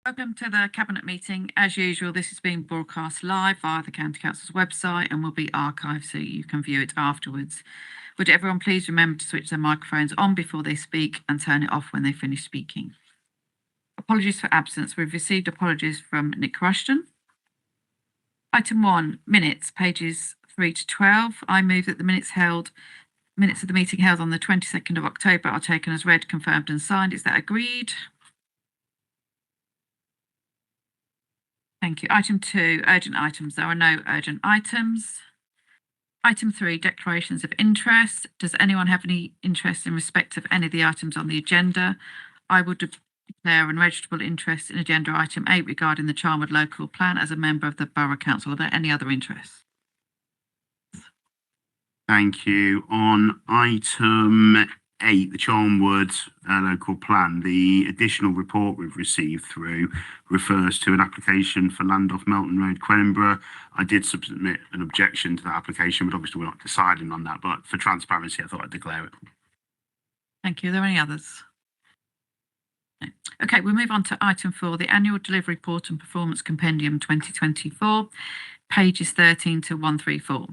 Welcome to the Cabinet meeting. As usual, this is being broadcast live via the County Council's website and will be archived so you can view it afterwards. Would everyone please remember to switch their microphones on before they speak and turn it off when they finish speaking. Apologies for absence. We've received apologies from Nick Rushton. Item 1, minutes, pages 3 to 12. I move that the minutes of the meeting held on the 22nd of October are taken as read, confirmed and signed. Is that agreed? Thank you. Item 2, urgent items. There are no urgent items. Item 3, declarations of interest. Does anyone have any interest in respect of any of the items on the agenda? I would declare unregisterable interest in agenda item 8 regarding the Charnwood local plan as a member of the Borough Council. Are there any other interests? Thank you. On item 8, the Charnwood local plan, the additional report we've received through refers to an application for land off Melton Road, Quenborough. I did submit an objection to that application, but obviously we're not deciding on that. But for transparency, I thought I'd declare it. Thank you. Are there any others? No. Okay, we'll move on to item 4, the annual delivery report and performance compendium 2024, pages 13 to 134.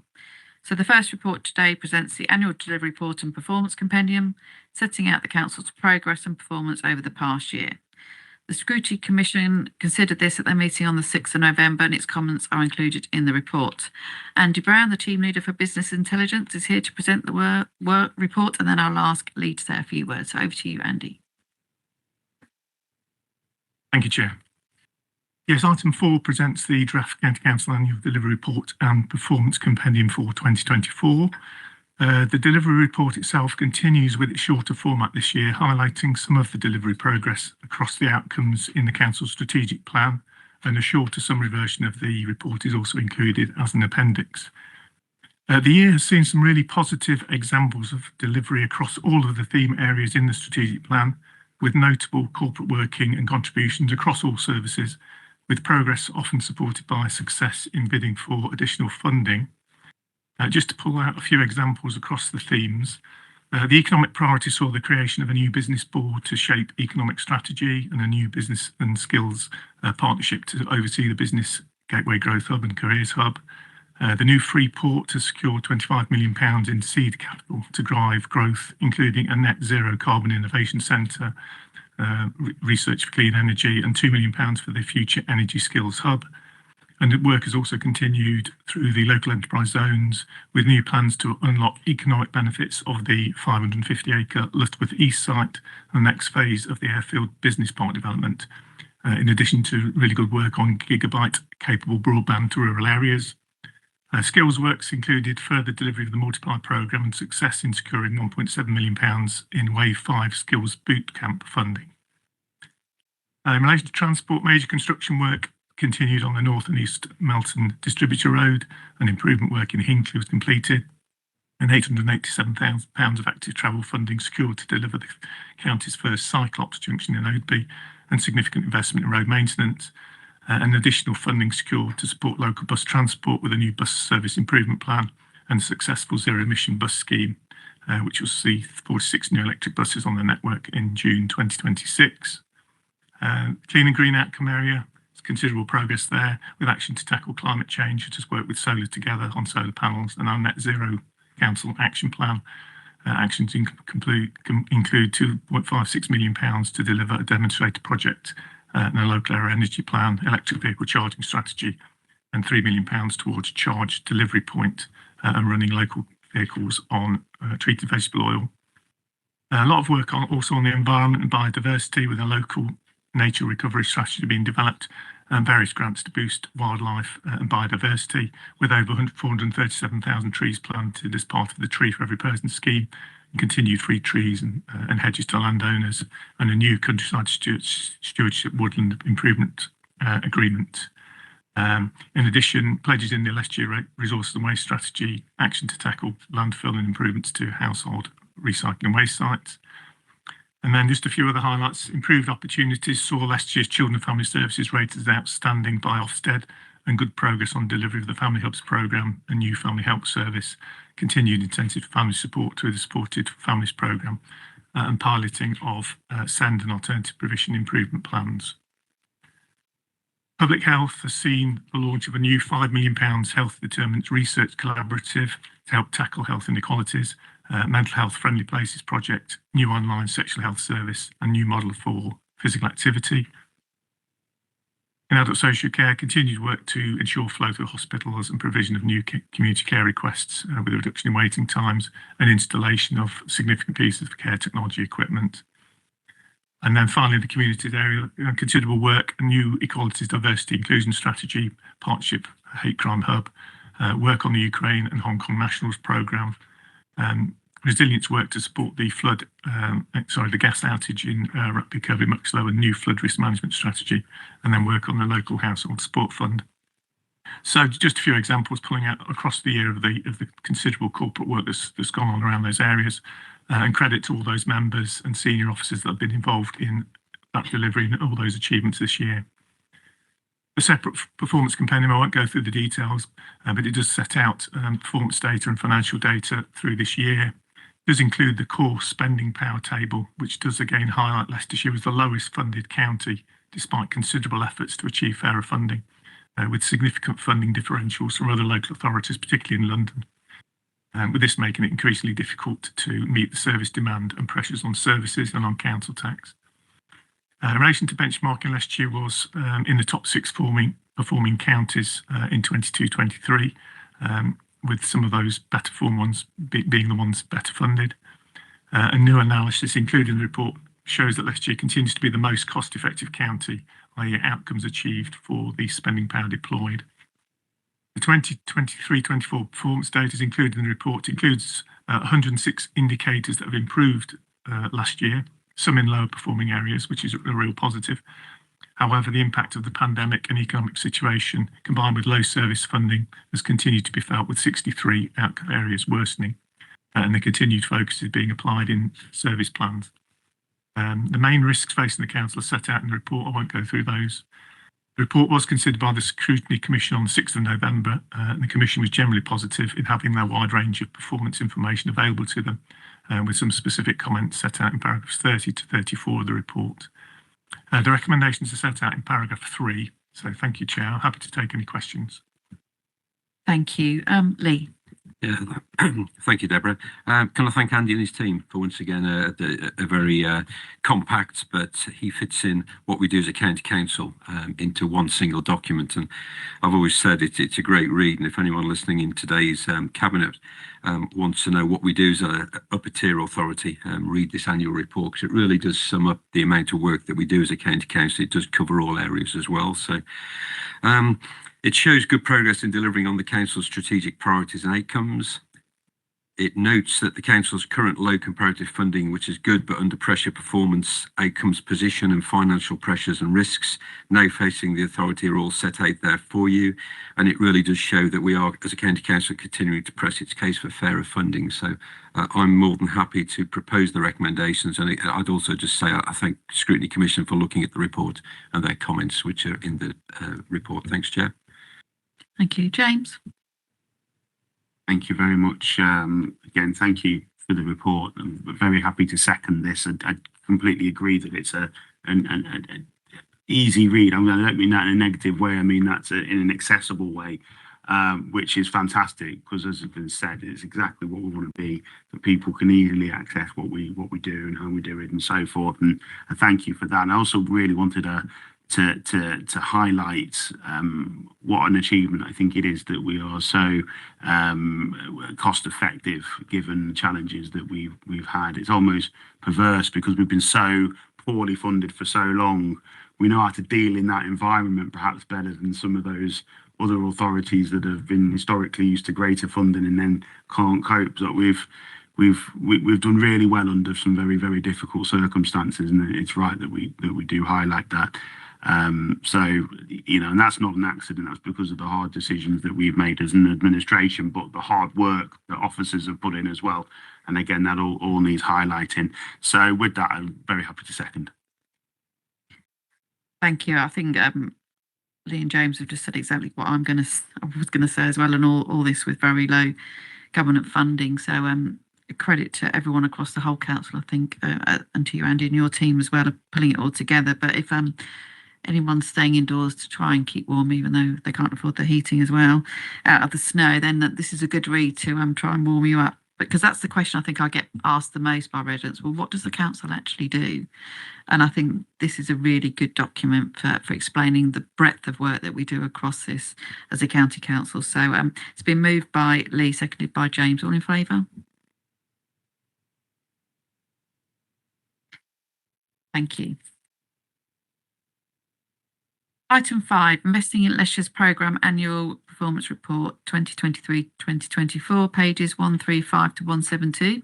So the first report today presents the annual delivery report and performance compendium, setting out the council's progress and performance over the past year. The Scrutiny Commission considered this at their meeting on the 6th of November, and its comments are included in the report. Andy Brown, the team leader for business intelligence, is here to present the work report, and then I'll ask Lee to say a few words. So over to you, Andy. Thank you, Chair. Yes, item 4 presents the draft County Council Annual Delivery Report and Performance Compendium for 2024. The delivery report itself continues with its shorter format this year, highlighting some of the delivery progress across the outcomes in the Council's strategic plan, and a shorter summary version of the report is also included as an appendix. The year has seen some really positive examples of delivery across all of the theme areas in the strategic plan, with notable corporate working and contributions across all services, with progress often supported by success in bidding for additional funding. Just to pull out a few examples across the themes, the economic priority saw the creation of a new business board to shape economic strategy and a new business and skills partnership to oversee the business gateway growth hub and careers hub. The new free port has secured £25 million in seed capital to drive growth, including a net zero carbon innovation centre, research for clean energy, and £2 million for the future energy skills hub. And the work has also continued through the local enterprise zones, with new plans to unlock economic benefits of the 550-acre Lutterworth East site and the next phase of the airfield business park development, in addition to really good work on gigabyte-capable broadband to rural areas. Skills works included further delivery of the Multiply programme and success in securing £1.7 million in Wave 5 Skills Bootcamp funding. In relation to transport, major construction work continued on the North and East Melton Distributor Road, and improvement work in Hinckley was completed, and £887,000 of active travel funding secured to deliver the county's first Cyclops junction in Oadby, and significant investment in road maintenance. And additional funding secured to support local bus transport with a new bus service improvement plan and a successful zero-emission bus scheme, which will see 46 new electric buses on the network in June 2026. Clean and green outcome area, there's considerable progress there with action to tackle climate change, such as work with Solar Together on solar panels, and our Net Zero Council action plan. Actions include £2.56 million to deliver a demonstrator project and a local area energy plan, electric vehicle charging strategy, and £3 million towards charge delivery point and running local vehicles on treated vegetable oil. A lot of work also on the environment and biodiversity, with a local nature recovery strategy being developed and various grants to boost wildlife and biodiversity, with over 437,000 trees planted as part of the Tree for Every Person scheme, and continued free trees and hedges to landowners, and a new countryside stewardship woodland improvement agreement. In addition, pledges in the Leicestershire resources and waste strategy, action to tackle landfill and improvements to household recycling waste sites. And then just a few other highlights. Improved opportunities saw Leicestershire's Children and Family Services rated as outstanding by Ofsted, and good progress on delivery of the Family Hubs programme and new family help service. Continued intensive family support through the Supported Families programme and piloting of SEND and alternative provision improvement plans. Public health has seen the launch of a new £5 million health determinants research collaborative to help tackle health inequalities, mental health friendly places project, new online sexual health service, and new model for physical activity. In adult social care, continued work to ensure flow through hospitals and provision of new community care requests with a reduction in waiting times and installation of significant pieces of care technology equipment. And then finally, the community area, considerable work, a new equalities, diversity, inclusion strategy, partnership, hate crime hub, work on the Ukraine and Hong Kong Nationals programme, resilience work to support the the gas outage in rapidly recovery Muxlow and new flood risk management strategy, and then work on the local household support fund. So just a few examples pulling out across the year of the considerable corporate work that's gone on around those areas, and credit to all those members and senior officers that have been involved in that delivery and all those achievements this year. A separate performance compendium, I won't go through the details, but it does set out performance data and financial data through this year. It does include the core spending power table, which does again highlight Leicestershire as the lowest funded county, despite considerable efforts to achieve fairer funding, with significant funding differentials from other local authorities, particularly in London. With this making it increasingly difficult to meet the service demand and pressures on services and on council tax. In relation to benchmarking, Leicestershire was in the top 6 performing counties in 22-23, with some of those better form ones being the ones better funded. A new analysis included in the report shows that Leicestershire continues to be the most cost-effective county, i.e. outcomes achieved for the spending power deployed. The 2023-24 performance data is included in the report. It includes 106 indicators that have improved last year, some in lower performing areas, which is a real positive. However, the impact of the pandemic and economic situation, combined with low service funding, has continued to be felt, with 63 outcome areas worsening, and the continued focus is being applied in service plans. The main risks facing the council are set out in the report. I won't go through those. The report was considered by the Scrutiny Commission on the 6th of November, and the Commission was generally positive in having their wide range of performance information available to them, with some specific comments set out in paragraphs 30 to 34 of the report. The recommendations are set out in paragraph 3. So thank you, Chair. I'm happy to take any questions. Thank you. Lee. Yeah, thank you, Deborah. Can I thank Andy and his team for once again a very compact, but he fits in what we do as a county council into one single document. And I've always said it's a great read. And if anyone listening in today's cabinet wants to know what we do as an upper tier authority, read this annual report, because it really does sum up the amount of work that we do as a county council. It does cover all areas as well. So it shows good progress in delivering on the council's strategic priorities and outcomes. It notes that the council's current low comparative funding, which is good but under pressure performance, outcomes position and financial pressures and risks now facing the authority are all set out there for you. And it really does show that we are, as a county council, continuing to press its case for fairer funding. So I'm more than happy to propose the recommendations. And I'd also just say I thank the Scrutiny Commission for looking at the report and their comments, which are in the report. Thanks, Chair. Thank you. James. Thank you very much. Again, thank you for the report. I'm very happy to second this. I completely agree that it's an easy read. I don't mean that in a negative way. I mean that's in an accessible way, which is fantastic, because as has been said, it's exactly what we want to be, that people can easily access what we do and how we do it and so forth. And I thank you for that. And I also really wanted to highlight what an achievement I think it is that we are so cost effective given the challenges that we've had. It's almost perverse because we've been so poorly funded for so long. We know how to deal in that environment perhaps better than some of those other authorities that have been historically used to greater funding and then can't cope. So we've done really well under some very, very difficult circumstances, and it's right that we do highlight that. So, you know, and that's not an accident. That's because of the hard decisions that we've made as an administration, but the hard work that officers have put in as well. And again, that all needs highlighting. So with that, I'm very happy to second. Thank you. I think Lee and James have just said exactly what I was going to say as well, and all this with very low government funding. So credit to everyone across the whole council, I think, and to you, Andy, and your team as well, of pulling it all together. But if anyone staying indoors to try and keep warm, even though they can't afford the heating as well, out of the snow, then this is a good read to try and warm you up. Because that's the question I think I get asked the most by residents. Well, what does the council actually do? And I think this is a really good document for explaining the breadth of work that we do across this as a county council. So it's been moved by Lee, seconded by James. All in favour? Thank you. Item 5, Investing in Leicestershire's Programme Annual Performance Report 2023-2024, pages 135 to 172.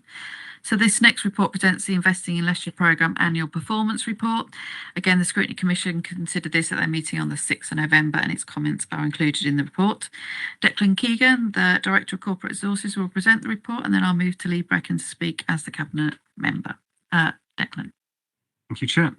So this next report presents the Investing in Leicestershire Programme Annual Performance Report. Again, the Scrutiny Commission considered this at their meeting on the 6th of November and its comments are included in the report. Declan Keegan, the Director of Corporate Resources, will present the report, and then I'll move to Lee Brecken to speak as the Cabinet member. Declan. Thank you, Chair.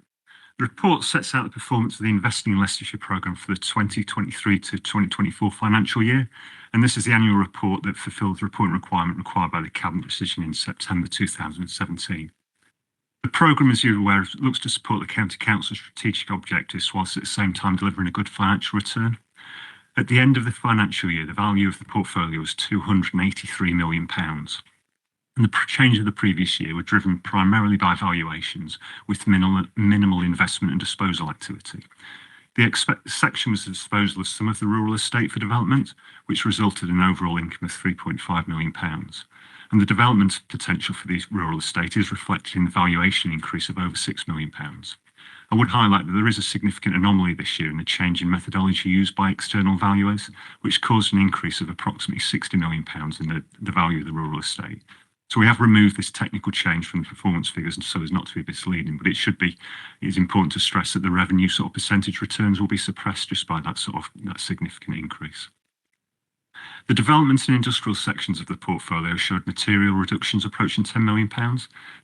The report sets out the performance of the Investing in Leicestershire programme for the 2023 to 2024 financial year, and this is the annual report that fulfills the reporting requirement required by the Cabinet decision in September 2017. The programme, as you're aware, looks to support the County Council's strategic objectives whilst at the same time delivering a good financial return. At the end of the financial year, the value of the portfolio was £283 million. And the change of the previous year were driven primarily by valuations with minimal investment and disposal activity. The section was the disposal of some of the rural estate for development, which resulted in overall income of £3.5 million. And the development potential for the rural estate is reflected in the valuation increase of over £6 million. I would highlight that there is a significant anomaly this year in the change in methodology used by external valuers, which caused an increase of approximately £60 million in the value of the rural estate. So we have removed this technical change from the performance figures and so as not to be misleading, but it's important to stress that the revenue sort of percentage returns will be suppressed just by that significant increase. The development and industrial sections of the portfolio showed material reductions approaching £10 million.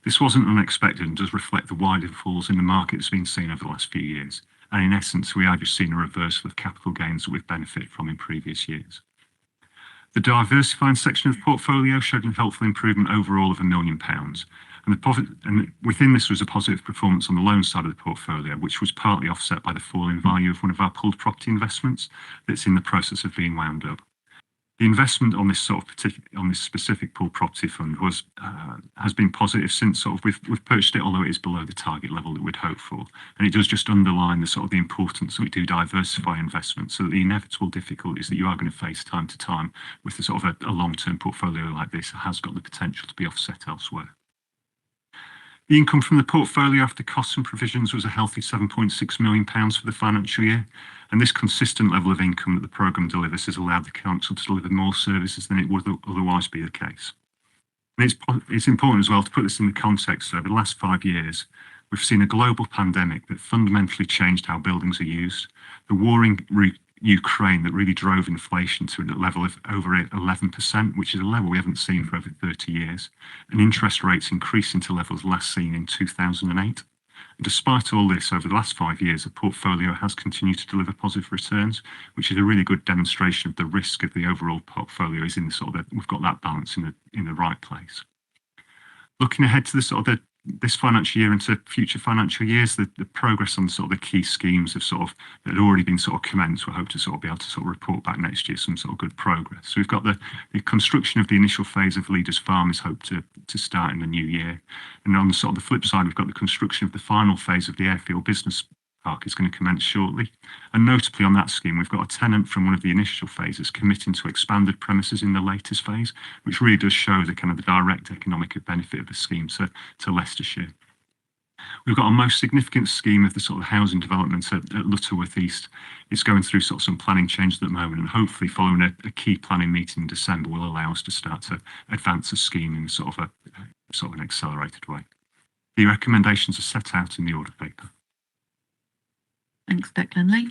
This wasn't unexpected and does reflect the wider falls in the market that's been seen over the last few years. And in essence, we are just seeing a reversal of capital gains that we've benefited from in previous years. The diversifying section of the portfolio showed a helpful improvement overall of £1 million. And within this was a positive performance on the loan side of the portfolio, which was partly offset by the fall in value of one of our pooled property investments that's in the process of being wound up. The investment on this on this specific pooled property fund has been positive since we've purchased it, although it is below the target level that we'd hoped for. And it does just underline the the importance that we do diversify investments, so that the inevitable difficulties that you are going to face time to time with a long-term portfolio like this has got the potential to be offset elsewhere. The income from the portfolio after costs and provisions was a healthy £7.6 million for the financial year, and this consistent level of income that the programme delivers has allowed the council to deliver more services than it would otherwise be the case. And it's important as well to put this in the context. Over the last 5 years, we've seen a global pandemic that fundamentally changed how buildings are used, the war in Ukraine that really drove inflation to a level of over 11%, which is a level we haven't seen for over 30 years, and interest rates increasing to levels last seen in 2008. And despite all this, over the last 5 years, the portfolio has continued to deliver positive returns, which is a really good demonstration of the risk of the overall portfolio is in we've got that balance in the right place. Looking ahead to this financial year into future financial years, the progress on the key schemes that had already been commenced. We hope to be able to report back next year some good progress. So we've got the construction of the initial phase of Leaders Farm is hoped to start in the new year, and on the flip side, we've got the construction of the final phase of the Airfield Business Park is going to commence shortly. And notably on that scheme, we've got a tenant from one of the initial phases committing to expanded premises in the latest phase, which really does show the direct economic benefit of the scheme to Leicestershire. We've got our most significant scheme of the housing development at Lutterworth East. It's going through some planning changes at the moment, and hopefully following a key planning meeting in December will allow us to start to advance the scheme in an accelerated way. The recommendations are set out in the order paper. Thanks, Declan. Lee.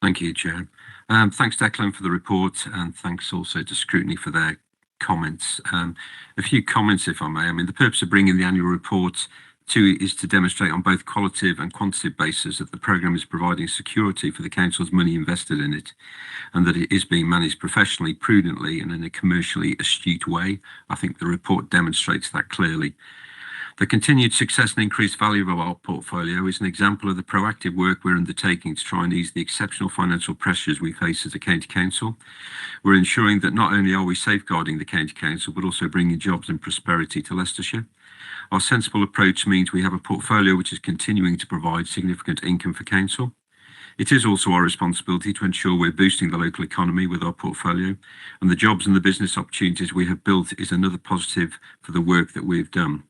Thank you, Chair. Thanks, Declan, for the report, and thanks also to Scrutiny for their comments. A few comments, if I may. The purpose of bringing the annual report is to demonstrate on both qualitative and quantitative basis that the programme is providing security for the council's money invested in it, and that it is being managed professionally, prudently, and in a commercially astute way. I think the report demonstrates that clearly. The continued success and increased value of our portfolio is an example of the proactive work we're undertaking to try and ease the exceptional financial pressures we face as a county council. We're ensuring that not only are we safeguarding the county council, but also bringing jobs and prosperity to Leicestershire. Our sensible approach means we have a portfolio which is continuing to provide significant income for council. It is also our responsibility to ensure we're boosting the local economy with our portfolio, and the jobs and the business opportunities we have built is another positive for the work that we've done.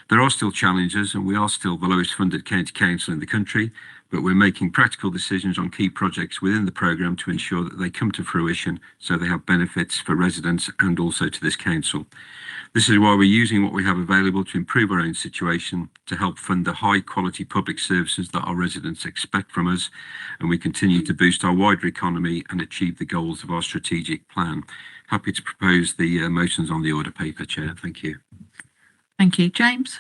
There are still challenges, and we are still the lowest funded county council in the country, but we're making practical decisions on key projects within the programme to ensure that they come to fruition so they have benefits for residents and also to this council. This is why we're using what we have available to improve our own situation, to help fund the high quality public services that our residents expect from us, and we continue to boost our wider economy and achieve the goals of our strategic plan. Happy to propose the motions on the order paper, Chair. Thank you. Thank you. James?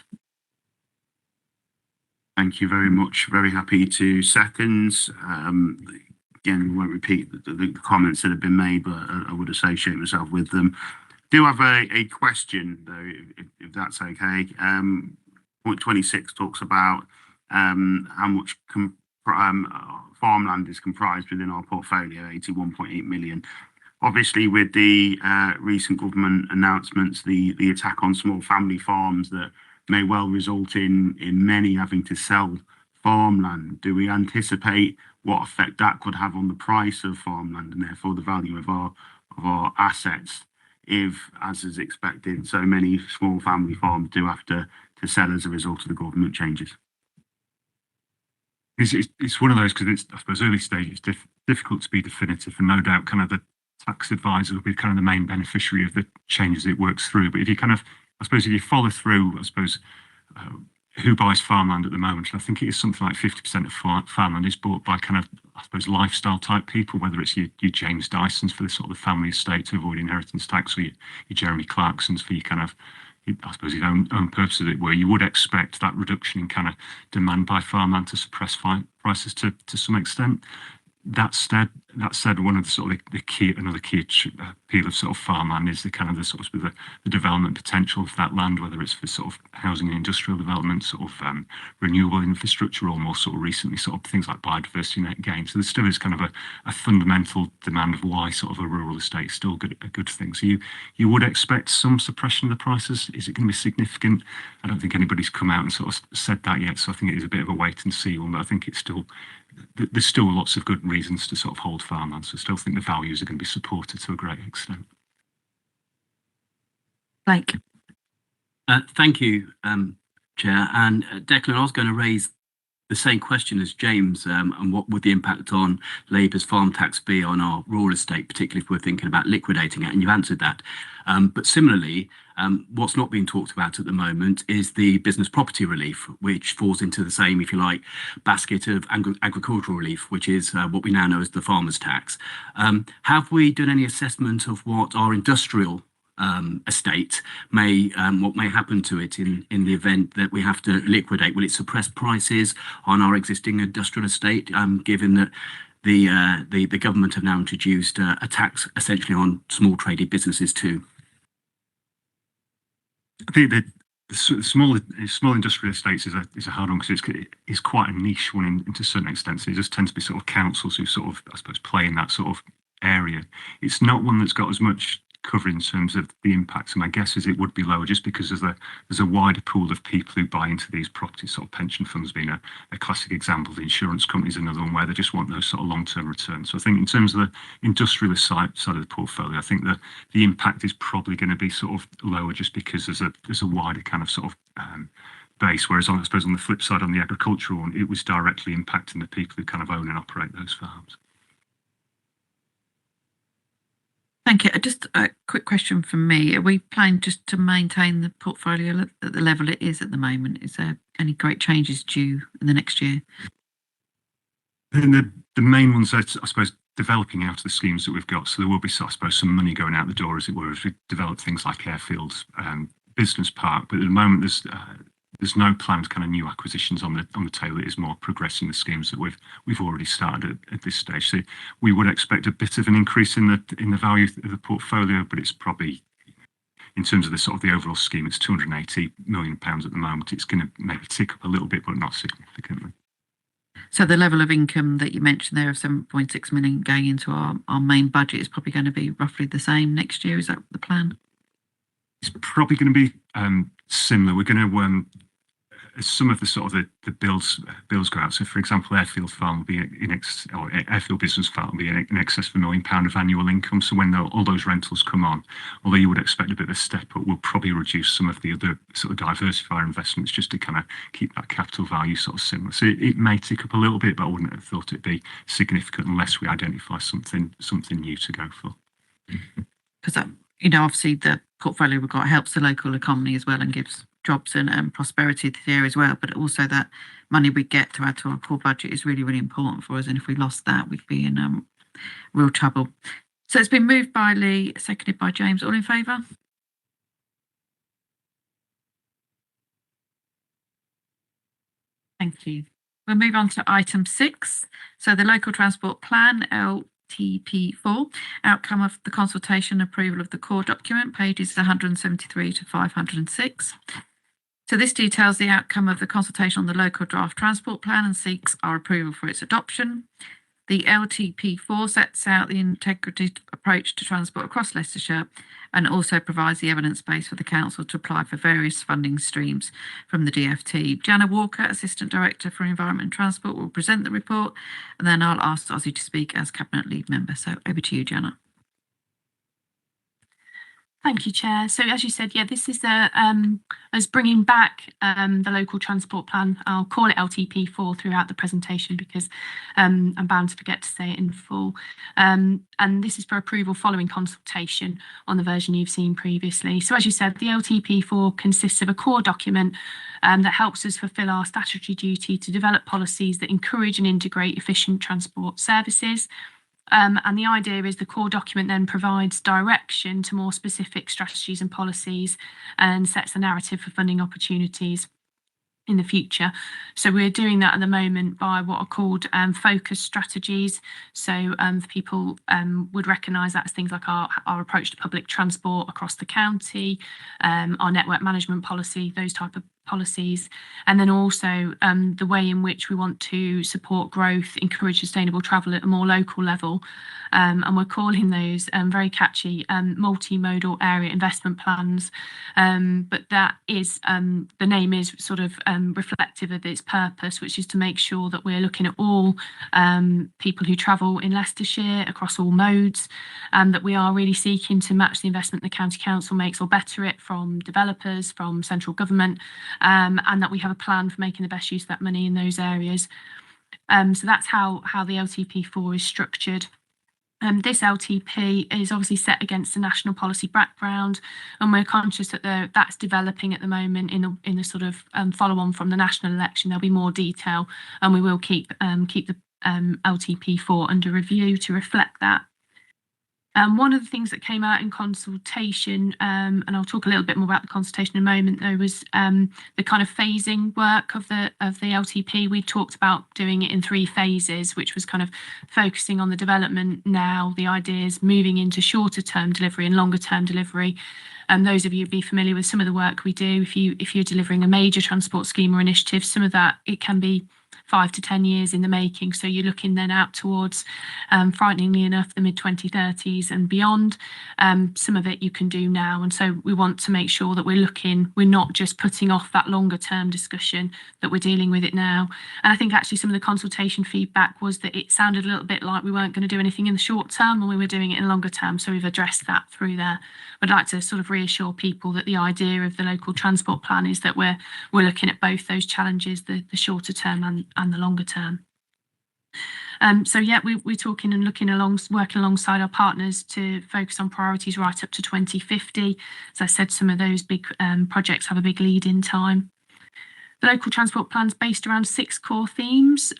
Thank you very much. Very happy to second. Again, we won't repeat the comments that have been made, but I would associate myself with them. Do have a question though, if that's okay. Point 26 talks about how much farmland is comprised within our portfolio, 81.8 million. Obviously, with the recent government announcements, the attack on small family farms that may well result in many having to sell farmland, do we anticipate what effect that could have on the price of farmland and therefore the value of our assets if, as is expected, so many small family farms do have to sell as a result of the government changes? It's one of those, because it's, I suppose, early stage, it's difficult to be definitive, and no doubt kind of the tax advisor will be kind of the main beneficiary of the changes it works through. But if you kind of, I suppose, if you follow through, I suppose, who buys farmland at the moment, I think it is something like 50% of farmland is bought by kind of, I suppose, lifestyle type people, whether it's your James Dysons for the sort of the family estate to avoid inheritance tax, or your Jeremy Clarksons for your kind of, I suppose, his own purpose of it, where you would expect that reduction in kind of demand by farmland to suppress prices to some extent. That said, one of the sort of another key appeal of sort of farmland is the kind of the sort of the development potential of that land, whether it's for sort of housing and industrial development, sort of renewable infrastructure, or more sort of recently sort of things like biodiversity net gain. So there still is kind of a fundamental demand of why sort of a rural estate is still a good thing. So you would expect some suppression of the prices. Is it going to be significant? I don't think anybody's come out and sort of said that yet. So I think it is a bit of a wait and see one, but I think it's still, there's still lots of good reasons to sort of hold farmland. So I still think the values are going to be supported to a great extent. Blake? Thank you, Chair. And Declan, I was going to raise the same question as James, and what would the impact on Labour's farm tax be on our rural estate, particularly if we're thinking about liquidating it, and you've answered that. But similarly, what's not being talked about at the moment is the business property relief, which falls into the same, if you like, basket of agricultural relief, which is what we now know as the farmer's tax. Have we done any assessment of what our industrial estate what may happen to it in the event that we have to liquidate? Will it suppress prices on our existing industrial estate, given that the government have now introduced a tax essentially on small traded businesses too? I think that the small industrial estates is a hard one, because it's quite a niche one to a certain extent. So it just tends to be sort of councils who sort of, I suppose, play in that sort of area. It's not one that's got as much cover in terms of the impacts, and my guess is it would be lower, just because there's a wider pool of people who buy into these properties, sort of pension funds being a classic example. The insurance companies another one, where they just want those sort of long-term returns. So I think in terms of the industrialist side of the portfolio, I think that the impact is probably going to be sort of lower, just because there's a wider kind of sort of base, whereas I suppose on the flip side, on the agricultural one, it was directly impacting the people who kind of own and operate those farms. Thank you. Just a quick question from me. Are we planning just to maintain the portfolio at the level it is at the moment? Is there any great changes due in the next year? And the main ones, I suppose, developing out of the schemes that we've got. So there will be, I suppose, some money going out the door, as it were, as we develop things like airfields, business park. But at the moment, there's no planned kind of new acquisitions on the table. It is more progressing the schemes that we've already started at this stage. So we would expect a bit of an increase in the value of the portfolio, but it's probably, in terms of the sort of the overall scheme, it's £280 million at the moment. It's going to maybe tick up a little bit, but not significantly. So the level of income that you mentioned there of 7.6 million going into our main budget is probably going to be roughly the same next year. Is that the plan? It's probably going to be similar. We're going to some of the sort of the bills go out. So, for example, Airfield Farm will be Airfield Business Farm will be in excess of £1 million of annual income. So when all those rentals come on, although you would expect a bit of a step up, we'll probably reduce some of the other sort of diversifier investments just to kind of keep that capital value sort of similar. So it may tick up a little bit, but I wouldn't have thought it'd be significant unless we identify something new to go for. Because obviously the portfolio we've got helps the local economy as well and gives jobs and prosperity to the area as well, but also that money we get to add to our core budget is really, really important for us, and if we lost that we'd be in real trouble. So it's been moved by Lee, seconded by James. All in favour? Thank you. We'll move on to item 6. So the local transport plan, LTP4, outcome of the consultation, approval of the core document, pages 173 to 506. So this details the outcome of the consultation on the local draft transport plan and seeks our approval for its adoption. The LTP4 sets out the integrated approach to transport across Leicestershire and also provides the evidence base for the council to apply for various funding streams from the DFT. Jana Walker, Assistant Director for Environment and Transport, will present the report, and then I'll ask Ozzy to speak as Cabinet Lead Member. So over to you, Jana. Thank you, Chair. So as you said, this is as bringing back the local transport plan. I'll call it LTP4 throughout the presentation because I'm bound to forget to say it in full. And this is for approval following consultation on the version you've seen previously. So as you said, the LTP4 consists of a core document that helps us fulfil our statutory duty to develop policies that encourage and integrate efficient transport services. And the idea is the core document then provides direction to more specific strategies and policies and sets the narrative for funding opportunities in the future. So we're doing that at the moment by what are called focus strategies. So people would recognise that as things like our approach to public transport across the county, our network management policy, those type of policies, and then also the way in which we want to support growth, encourage sustainable travel at a more local level. And we're calling those very catchy multimodal area investment plans. But that is, the name is sort of reflective of its purpose, which is to make sure that we're looking at all people who travel in Leicestershire across all modes, that we are really seeking to match the investment the County Council makes or better it from developers, from central government, and that we have a plan for making the best use of that money in those areas. So that's how the LTP4 is structured. This LTP is obviously set against the national policy background, and we're conscious that that's developing at the moment in the sort of follow-on from the national election. There'll be more detail, and we will keep the LTP4 under review to reflect that. One of the things that came out in consultation, and I'll talk a little bit more about the consultation in a moment, though, was the kind of phasing work of the LTP. We talked about doing it in 3 phases, which was kind of focusing on the development now, the ideas, moving into shorter term delivery and longer term delivery. Those of you be familiar with some of the work we do. If you're delivering a major transport scheme or initiative, some of that, it can be 5 to 10 years in the making. So you're looking then out towards, frighteningly enough, the mid-2030s and beyond. Some of it you can do now. And so we want to make sure that we're not just putting off that longer term discussion, that we're dealing with it now. And I think actually some of the consultation feedback was that it sounded a little bit like we weren't going to do anything in the short term and we were doing it in longer term. So we've addressed that through there. I'd like to sort of reassure people that the idea of the local transport plan is that we're looking at both those challenges, the shorter term and the longer term. So yeah, we're talking and working alongside our partners to focus on priorities right up to 2050. As I said, some of those big projects have a big lead in time. The local transport plan's based around 6 core themes.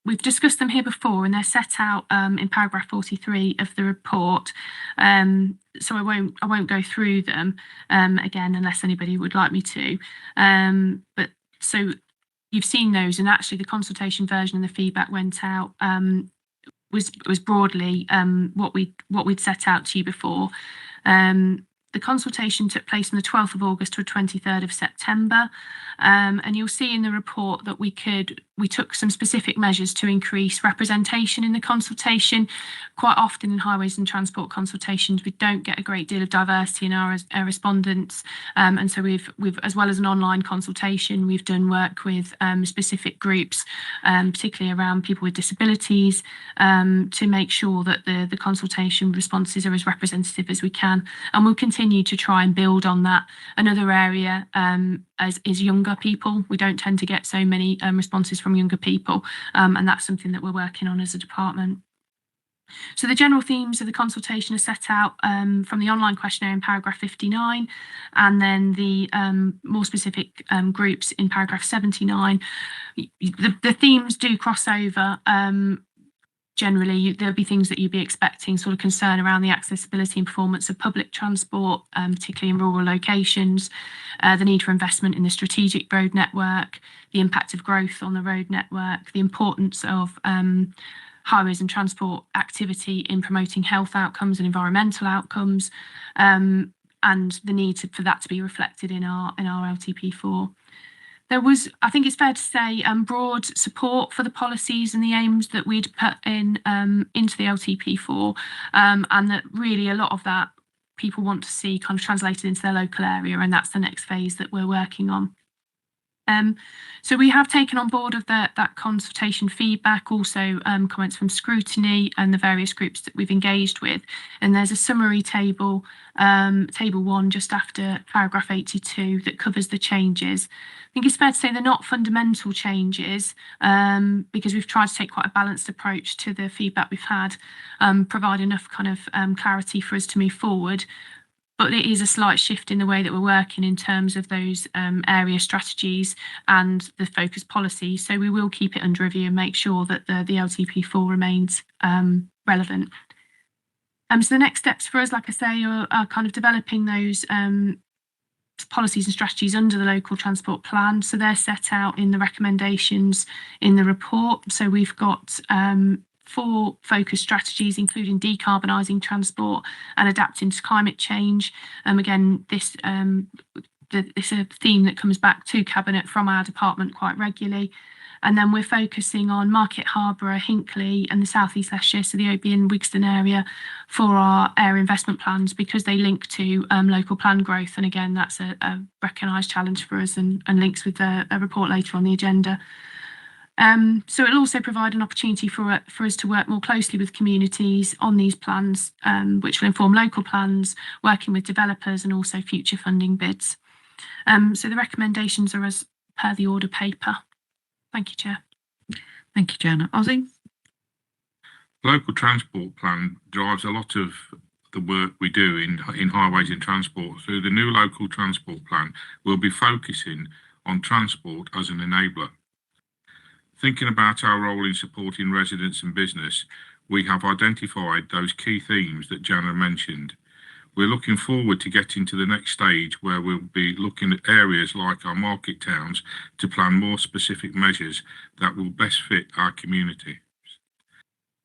We've discussed them here before, and they're set out in paragraph 43 of the report. So I won't go through them again unless anybody would like me to. But so you've seen those, and actually the consultation version and the feedback went out was broadly what we'd set out to you before. The consultation took place from the 12th of August to the 23rd of September. And you'll see in the report that we took some specific measures to increase representation in the consultation. Quite often in highways and transport consultations, we don't get a great deal of diversity in our respondents. And so we've, as well as an online consultation, we've done work with specific groups, particularly around people with disabilities, to make sure that the consultation responses are as representative as we can. And we'll continue to try and build on that. Another area is younger people. We don't tend to get so many responses from younger people, and that's something that we're working on as a department. So the general themes of the consultation are set out from the online questionnaire in paragraph 59, and then the more specific groups in paragraph 79. The themes do cross over. Generally, there'll be things that you'd be expecting, sort of concern around the accessibility and performance of public transport, particularly in rural locations, the need for investment in the strategic road network, the impact of growth on the road network, the importance of highways and transport activity in promoting health outcomes and environmental outcomes, and the need for that to be reflected in our LTP4. There was, I think it's fair to say, broad support for the policies and the aims that we'd put in into the LTP4, and that really a lot of that people want to see kind of translated into their local area, and that's the next phase that we're working on. So we have taken on board of that consultation feedback, also comments from scrutiny and the various groups that we've engaged with. And there's a summary table, table 1, just after paragraph 82, that covers the changes. I think it's fair to say they're not fundamental changes, because we've tried to take quite a balanced approach to the feedback we've had, provide enough kind of clarity for us to move forward. But it is a slight shift in the way that we're working in terms of those area strategies and the focus policy. So we will keep it under review and make sure that the LTP4 remains relevant. So the next steps for us, like I say, are kind of developing those policies and strategies under the local transport plan. So they're set out in the recommendations in the report. So we've got 4 focus strategies, including decarbonising transport and adapting to climate change. Again, this is a theme that comes back to Cabinet from our department quite regularly. And then we're focusing on Market Harborough, Hinckley and the South East Leicestershire, so the OB and Wigston area, for our area investment plans, because they link to local plan growth. And again, that's a recognised challenge for us, and links with a report later on the agenda. So it'll also provide an opportunity for us to work more closely with communities on these plans, which will inform local plans, working with developers and also future funding bids. So the recommendations are as per the order paper. Thank you, Chair. Thank you, Joanna. Ozzy? Local transport plan drives a lot of the work we do in highways and transport. So the new local transport plan will be focusing on transport as an enabler. Thinking about our role in supporting residents and business, we have identified those key themes that Jana mentioned. We're looking forward to getting to the next stage, where we'll be looking at areas like our market towns to plan more specific measures that will best fit our community.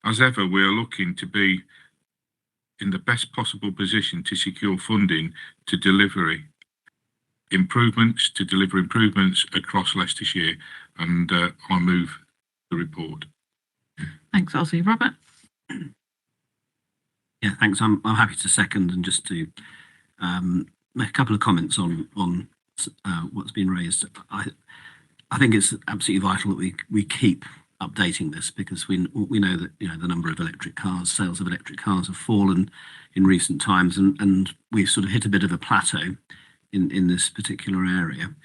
As ever, we are looking to be in the best possible position to secure funding to deliver improvements across Leicestershire, and I move the report. Thanks, Ozzy. Robert? Yeah, thanks. I'm happy to second, and just to make a couple of comments on what's been raised. I think it's absolutely vital that we keep updating this, because we know that the number of electric cars, sales of electric cars, have fallen in recent times, and we've sort of hit a bit of a plateau in this particular area.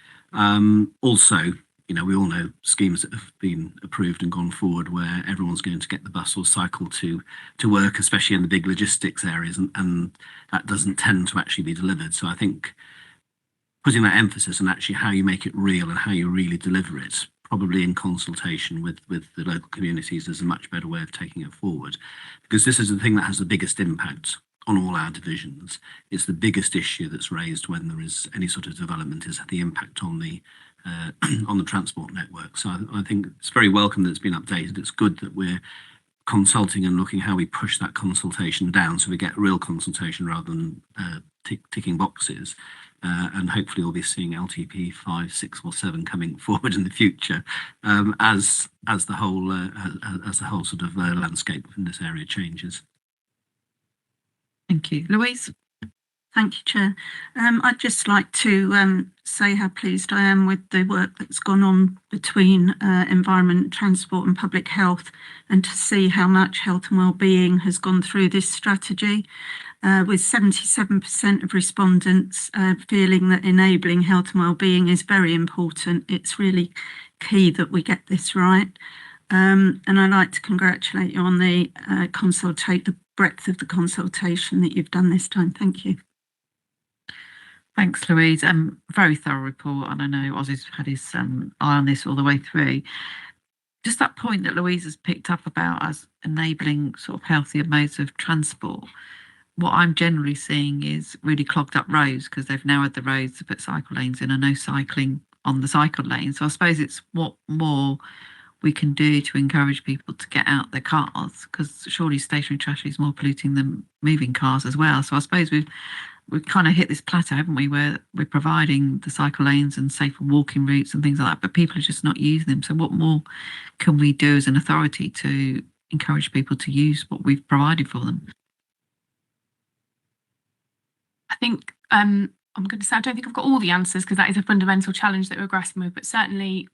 Also, we all know schemes that have been approved and gone forward where everyone's going to get the bus or cycle to work, especially in the big logistics areas, and that doesn't tend to actually be delivered. So I think putting that emphasis on actually how you make it real and how you really deliver it, probably in consultation with the local communities, is a much better way of taking it forward, because this is the thing that has the biggest impact on all our divisions. It's the biggest issue that's raised when there is any sort of development, is the impact on the transport network. So I think it's very welcome that it's been updated. It's good that we're consulting and looking how we push that consultation down, so we get real consultation rather than ticking boxes. And hopefully we'll be seeing LTP 5, 6 or 7 coming forward in the future as the whole sort of landscape in this area changes. Thank you. Louise? Thank you, Chair. I'd just like to say how pleased I am with the work that's gone on between environment, transport and public health, and to see how much health and wellbeing has gone through this strategy, with 77% of respondents feeling that enabling health and wellbeing is very important. It's really key that we get this right. And I'd like to congratulate you on the breadth of the consultation that you've done this time. Thank you. Thanks, Louise. Very thorough report, and I know Ozzy's had his eye on this all the way through. Just that point that Louise has picked up about us enabling sort of healthier modes of transport. What I'm generally seeing is really clogged up roads because they've narrowed the roads to put cycle lanes in and no cycling on the cycle lane. So I suppose it's what more we can do to encourage people to get out their cars, because surely stationary trash is more polluting than moving cars as well. So I suppose we've kind of hit this plateau, haven't we, where we're providing the cycle lanes and safer walking routes and things like that, but people are just not using them. So what more can we do as an authority to encourage people to use what we've provided for them? I think I'm going to say I don't think I've got all the answers because that is a fundamental challenge that we're grappling with, but certainly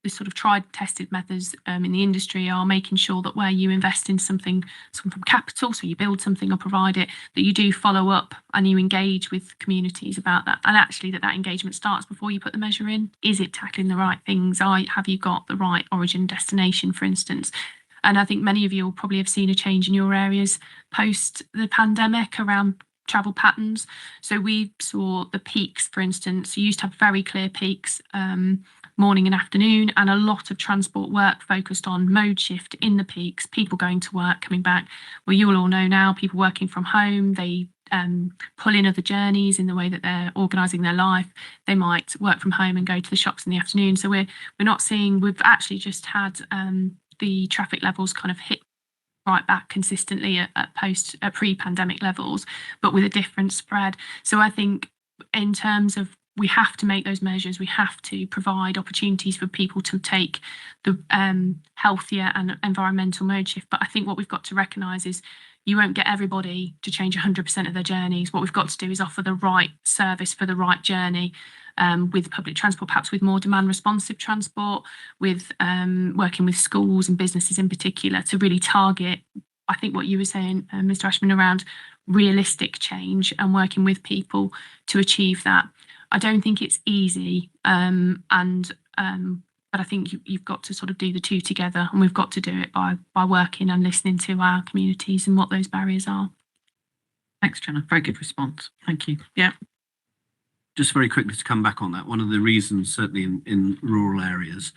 the sort of tried and tested methods in the industry are making sure that where you invest in something from capital, so you build something or provide it, that you do follow up and you engage with communities about that, and actually that engagement starts before you put the measure in. Is it tackling the right things? Have you got the right origin destination, for instance? And I think many of you will probably have seen a change in your areas post the pandemic around travel patterns. So we saw the peaks, for instance. You used to have very clear peaks, morning and afternoon, and a lot of transport work focused on mode shift in the peaks, people going to work, coming back. Well, you will all know now, people working from home, they pull in other journeys in the way that they're organising their life. They might work from home and go to the shops in the afternoon. So we're not seeing, we've actually just had the traffic levels kind of hit right back consistently at pre-pandemic levels, but with a different spread. So I think in terms of, we have to make those measures, we have to provide opportunities for people to take the healthier and environmental mode shift. But I think what we've got to recognise is you won't get everybody to change 100% of their journeys. What we've got to do is offer the right service for the right journey, with public transport, perhaps with more demand responsive transport, with working with schools and businesses in particular to really target, I think what you were saying, Mr. Ashman, around realistic change and working with people to achieve that. I don't think it's easy, but I think you've got to sort of do the two together, and we've got to do it by working and listening to our communities and what those barriers are. Thanks, Jenna. Very good response. Thank you. Yeah. Just very quickly to come back on that, one of the reasons certainly in rural areas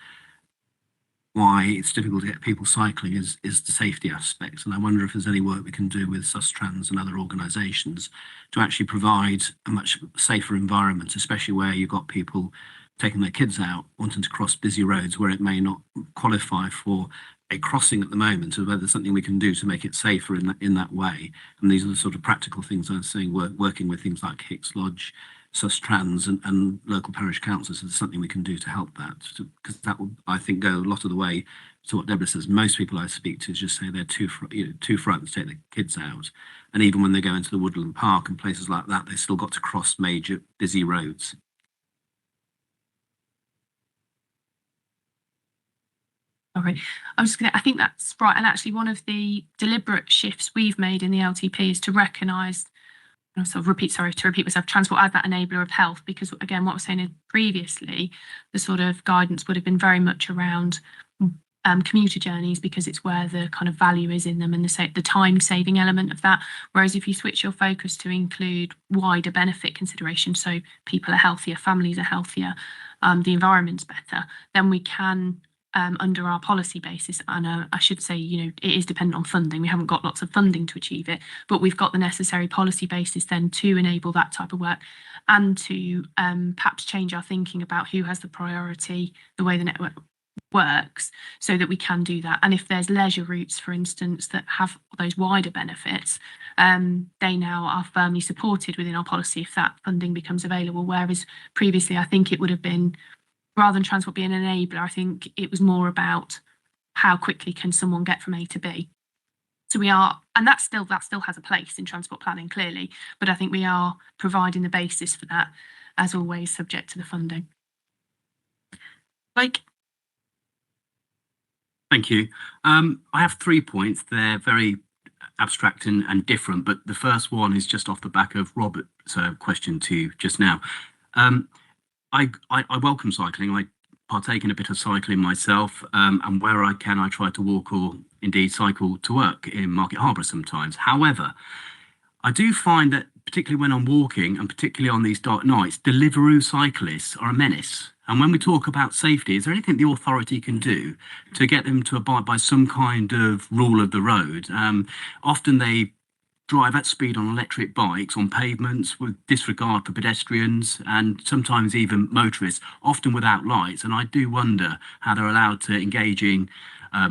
why it's difficult to get people cycling is the safety aspect. And I wonder if there's any work we can do with Sustrans and other organisations to actually provide a much safer environment, especially where you've got people taking their kids out, wanting to cross busy roads where it may not qualify for a crossing at the moment, or whether there's something we can do to make it safer in that way. And these are the sort of practical things I was saying, working with things like Hicks Lodge, Sustrans and local parish councils is something we can do to help that, because that will, I think, go a lot of the way to what Deborah says. Most people I speak to just say they're too frightened to take their kids out, and even when they go into the Woodland Park and places like that, they've still got to cross major busy roads. Sorry, I think that's right. And actually one of the deliberate shifts we've made in the LTP is to recognise, to repeat myself, transport as that enabler of health, because again, what I was saying previously, the sort of guidance would have been very much around commuter journeys, because it's where the kind of value is in them and the time saving element of that. Whereas if you switch your focus to include wider benefit consideration, so people are healthier, families are healthier, the environment's better, then we can, under our policy basis, and I should say, it is dependent on funding. We haven't got lots of funding to achieve it, but we've got the necessary policy basis then to enable that type of work, and to perhaps change our thinking about who has the priority, the way the network works so that we can do that. And if there's leisure routes, for instance, that have those wider benefits, they now are firmly supported within our policy if that funding becomes available. Whereas previously, I think it would have been, rather than transport being an enabler, I think it was more about how quickly can someone get from A to B. So we are, and that still has a place in transport planning, clearly, but I think we are providing the basis for that, as always, subject to the funding. Like, Thank you. I have 3 points. They're very abstract and different, but the first one is just off the back of Robert's question to you just now. I welcome cycling. I partake in a bit of cycling myself, and where I can, I try to walk or indeed cycle to work in Market Harborough sometimes. However, I do find that particularly when I'm walking, and particularly on these dark nights, Deliveroo cyclists are a menace. And when we talk about safety, is there anything the authority can do to get them to abide by some kind of rule of the road? Often they drive at speed on electric bikes on pavements with disregard for pedestrians and sometimes even motorists, often without lights. And I do wonder how they're allowed to engage in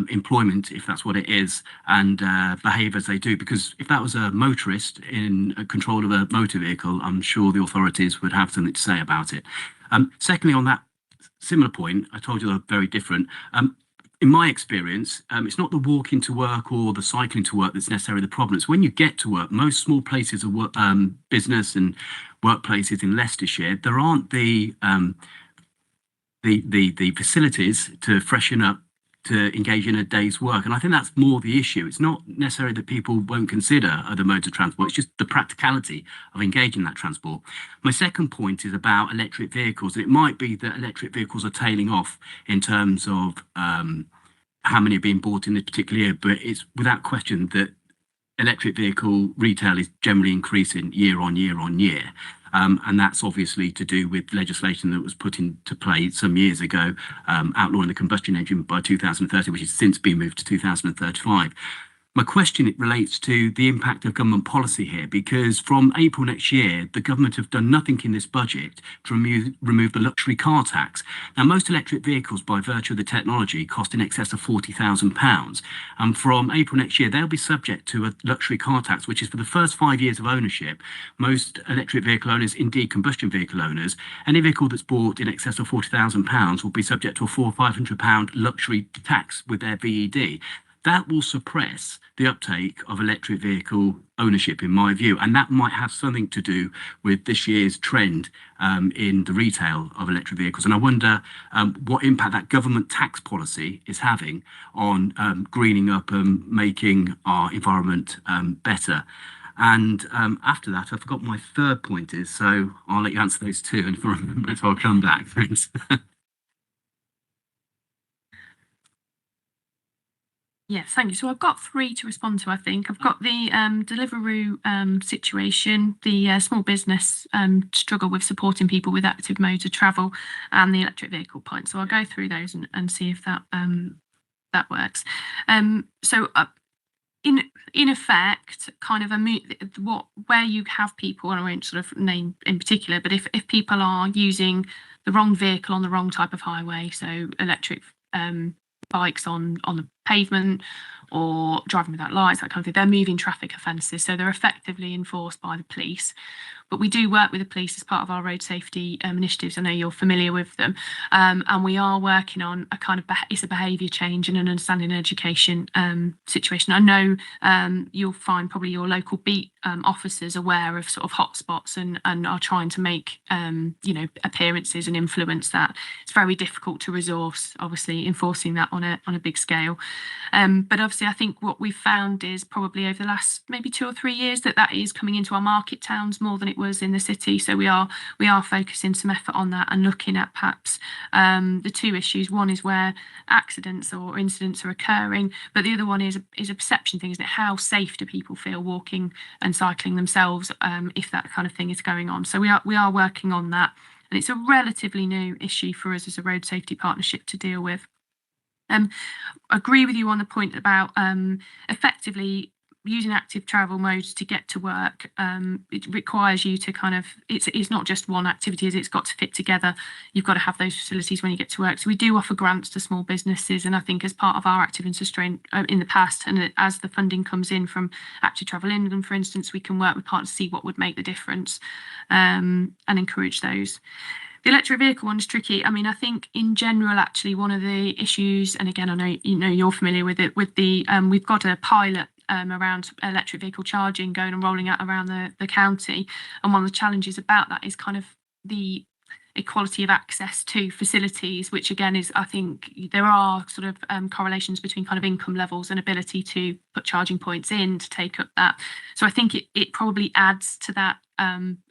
employment, if that's what it is, and behave as they do. Because if that was a motorist in control of a motor vehicle, I'm sure the authorities would have something to say about it. Secondly, on that similar point, I told you they're very different. In my experience, it's not the walking to work or the cycling to work that's necessarily the problem. It's when you get to work. Most small places of work, business and workplaces in Leicestershire, there aren't the facilities to freshen up, to engage in a day's work. And I think that's more the issue. It's not necessarily that people won't consider other modes of transport. It's just the practicality of engaging in that transport. My second point is about electric vehicles. And it might be that electric vehicles are tailing off in terms of how many are being bought in this particular year, but it's without question that electric vehicle retail is generally increasing year on year on year. And that's obviously to do with legislation that was put into play some years ago, outlawing the combustion engine by 2030, which has since been moved to 2035. My question, it relates to the impact of government policy here, because from April next year, the government have done nothing in this budget to remove the luxury car tax. Now, most electric vehicles, by virtue of the technology, cost in excess of £40,000. And from April next year, they'll be subject to a luxury car tax, which is for the first 5 years of ownership. Most electric vehicle owners, indeed combustion vehicle owners, any vehicle that's bought in excess of £40,000 will be subject to a £400 or £500 luxury tax with their VED. That will suppress the uptake of electric vehicle ownership, in my view, and that might have something to do with this year's trend in the retail of electric vehicles. And I wonder what impact that government tax policy is having on greening up and making our environment better. And after that, I forgot my third point is, so I'll let you answer those two, and if I remember it, I'll come back. Thanks. yes, thank you. So I've got 3 to respond to, I think. I've got the Deliveroo situation, the small business struggle with supporting people with active modes of travel, and the electric vehicle point. So I'll go through those and see if that that works. In effect, kind of where you have people, and I won't sort of name in particular, but if people are using the wrong vehicle on the wrong type of highway, so electric bikes on the pavement or driving without lights, that kind of thing, they're moving traffic offences. So they're effectively enforced by the police. But we do work with the police as part of our road safety initiatives. I know you're familiar with them. And we are working on a kind of, it's a behaviour change and an understanding and education situation. I know you'll find probably your local beat officers aware of sort of hotspots and are trying to make, appearances and influence that. It's very difficult to resource, obviously, enforcing that on a big scale. But obviously, I think what we've found is probably over the last maybe 2 or 3 years that is coming into our market towns more than it was in the city. So we are focusing some effort on that and looking at perhaps the 2 issues. One is where accidents or incidents are occurring, but the other one is a perception thing, isn't it? How safe do people feel walking and cycling themselves if that kind of thing is going on? So we are working on that, and it's a relatively new issue for us as a road safety partnership to deal with. Agree with you on the point about effectively using active travel modes to get to work, it requires you to kind of, it's not just one activity, it's got to fit together. You've got to have those facilities when you get to work. So we do offer grants to small businesses, and I think as part of our Active and Sustain in the past, and as the funding comes in from Active Travel England, for instance, we can work with partners to see what would make the difference, and encourage those. The electric vehicle one is tricky. I mean, I think in general, actually, one of the issues, and again, I know you're familiar with it, with the we've got a pilot around electric vehicle charging going and rolling out around the county, and one of the challenges about that is kind of the equality of access to facilities, which again is, I think there are sort of correlations between kind of income levels and ability to put charging points in to take up that. So I think it probably adds to that.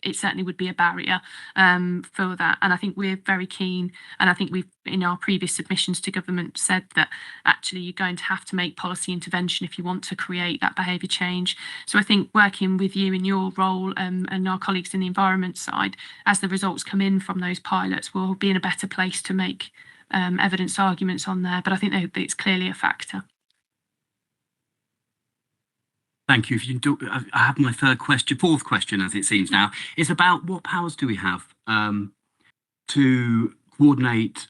It certainly would be a barrier for that, and I think we're very keen, and I think we've in our previous submissions to government said that actually you're going to have to make policy intervention if you want to create that behaviour change. So I think working with you in your role and our colleagues in the environment side, as the results come in from those pilots, we'll be in a better place to make evidence arguments on there, but I think that it's clearly a factor. Thank you. If you do, I have my fourth question, as it seems now, is about what powers do we have to coordinate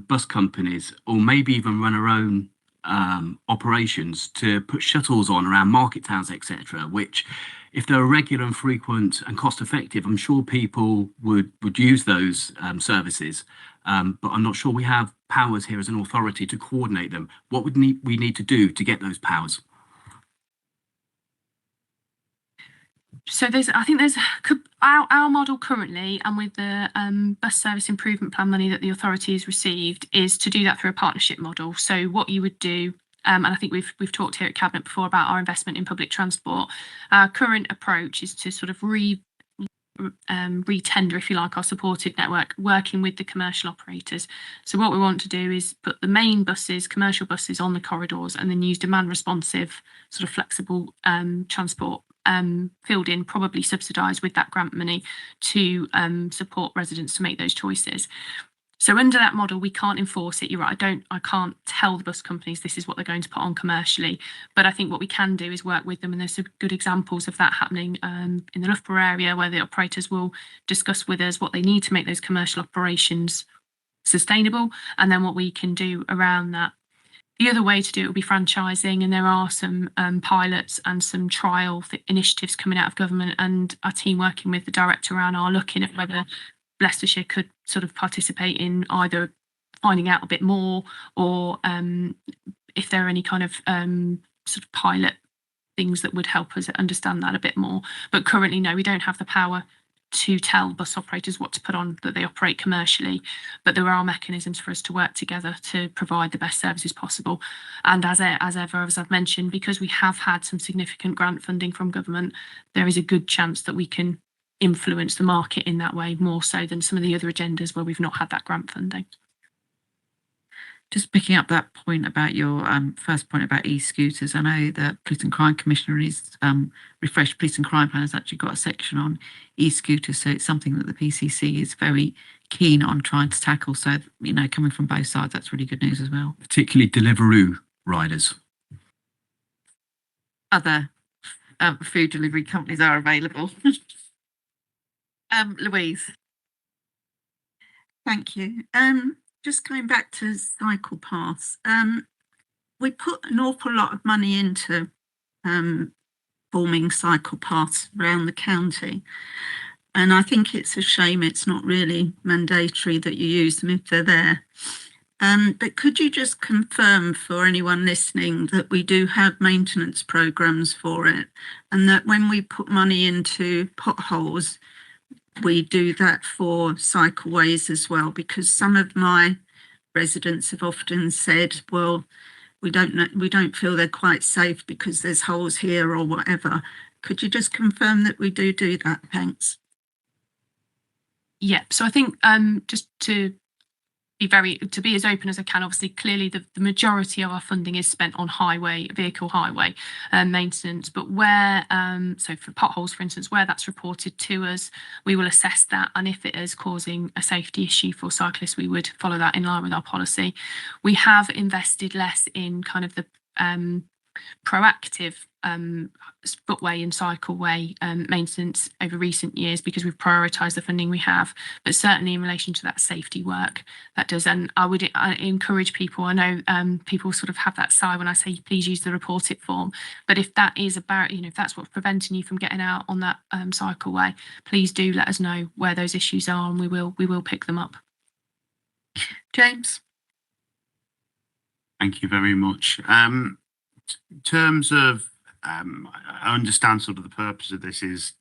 bus companies, or maybe even run our own operations to put shuttles on around market towns, etc., which, if they're regular and frequent and cost effective, I'm sure people would use those services. But I'm not sure we have powers here as an authority to coordinate them. What would we need to do to get those powers? So I think there's our model currently, and with the bus service improvement plan money that the authority has received, is to do that through a partnership model. So what you would do, and I think we've talked here at Cabinet before about our investment in public transport. Our current approach is to sort of re-tender, if you like, our supported network, working with the commercial operators. So what we want to do is put the main buses, commercial buses, on the corridors, and then use demand responsive, sort of flexible transport filled in, probably subsidised with that grant money, to support residents to make those choices. So under that model, we can't enforce it. You're right. I can't tell the bus companies this is what they're going to put on commercially. But I think what we can do is work with them, and there's some good examples of that happening in the Loughborough area, where the operators will discuss with us what they need to make those commercial operations sustainable, and then what we can do around that. The other way to do it will be franchising, and there are some pilots and some trial initiatives coming out of government, and our team working with the director around are looking at whether Leicestershire could sort of participate in either finding out a bit more, or if there are any kind of sort of pilot things that would help us understand that a bit more. But currently, no, we don't have the power to tell bus operators what to put on that they operate commercially, but there are mechanisms for us to work together to provide the best services possible. And as ever, as I've mentioned, because we have had some significant grant funding from government, there is a good chance that we can influence the market in that way, more so than some of the other agendas where we've not had that grant funding. Just picking up that point about your first point about e-scooters, I know that Police and Crime Commissioner is refreshed Police and Crime Plan has actually got a section on e-scooters, so it's something that the PCC is very keen on trying to tackle. So, you know, coming from both sides, that's really good news as well. Particularly Deliveroo riders. Other food delivery companies are available. Louise. Thank you. Just going back to cycle paths, we put an awful lot of money into forming cycle paths around the county, and I think it's a shame it's not really mandatory that you use them if they're there. But could you just confirm for anyone listening that we do have maintenance programs for it, and that when we put money into potholes, we do that for cycleways as well? Because some of my residents have often said, well, we don't feel they're quite safe because there's holes here or whatever. Could you just confirm that we do that? Thanks. Yeah, so I think just to be as open as I can, obviously clearly the majority of our funding is spent on vehicle highway maintenance, but where so for potholes, for instance, where that's reported to us, we will assess that, and if it is causing a safety issue for cyclists, we would follow that in line with our policy. We have invested less in kind of the proactive footway and cycleway maintenance over recent years because we've prioritised the funding we have, but certainly in relation to that safety work that does. And I encourage people, I know people sort of have that sigh when I say please use the report it form, but if that is about, if that's what's preventing you from getting out on that cycleway, please do let us know where those issues are and we will pick them up. James. Thank you very much. In terms of, I understand sort of the purpose of this is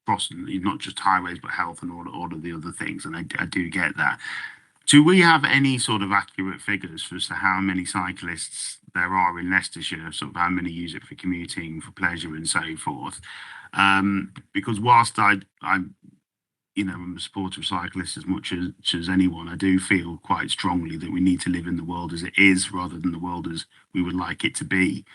possibly not just highways, but health and all of the other things. And I do get that. Do we have any sort of accurate figures as to how many cyclists there are in Leicestershire, sort of how many use it for commuting, for pleasure and so forth? Because whilst I'm a supporter of cyclists as much as anyone, I do feel quite strongly that we need to live in the world as it is rather than the world as we would like it to be.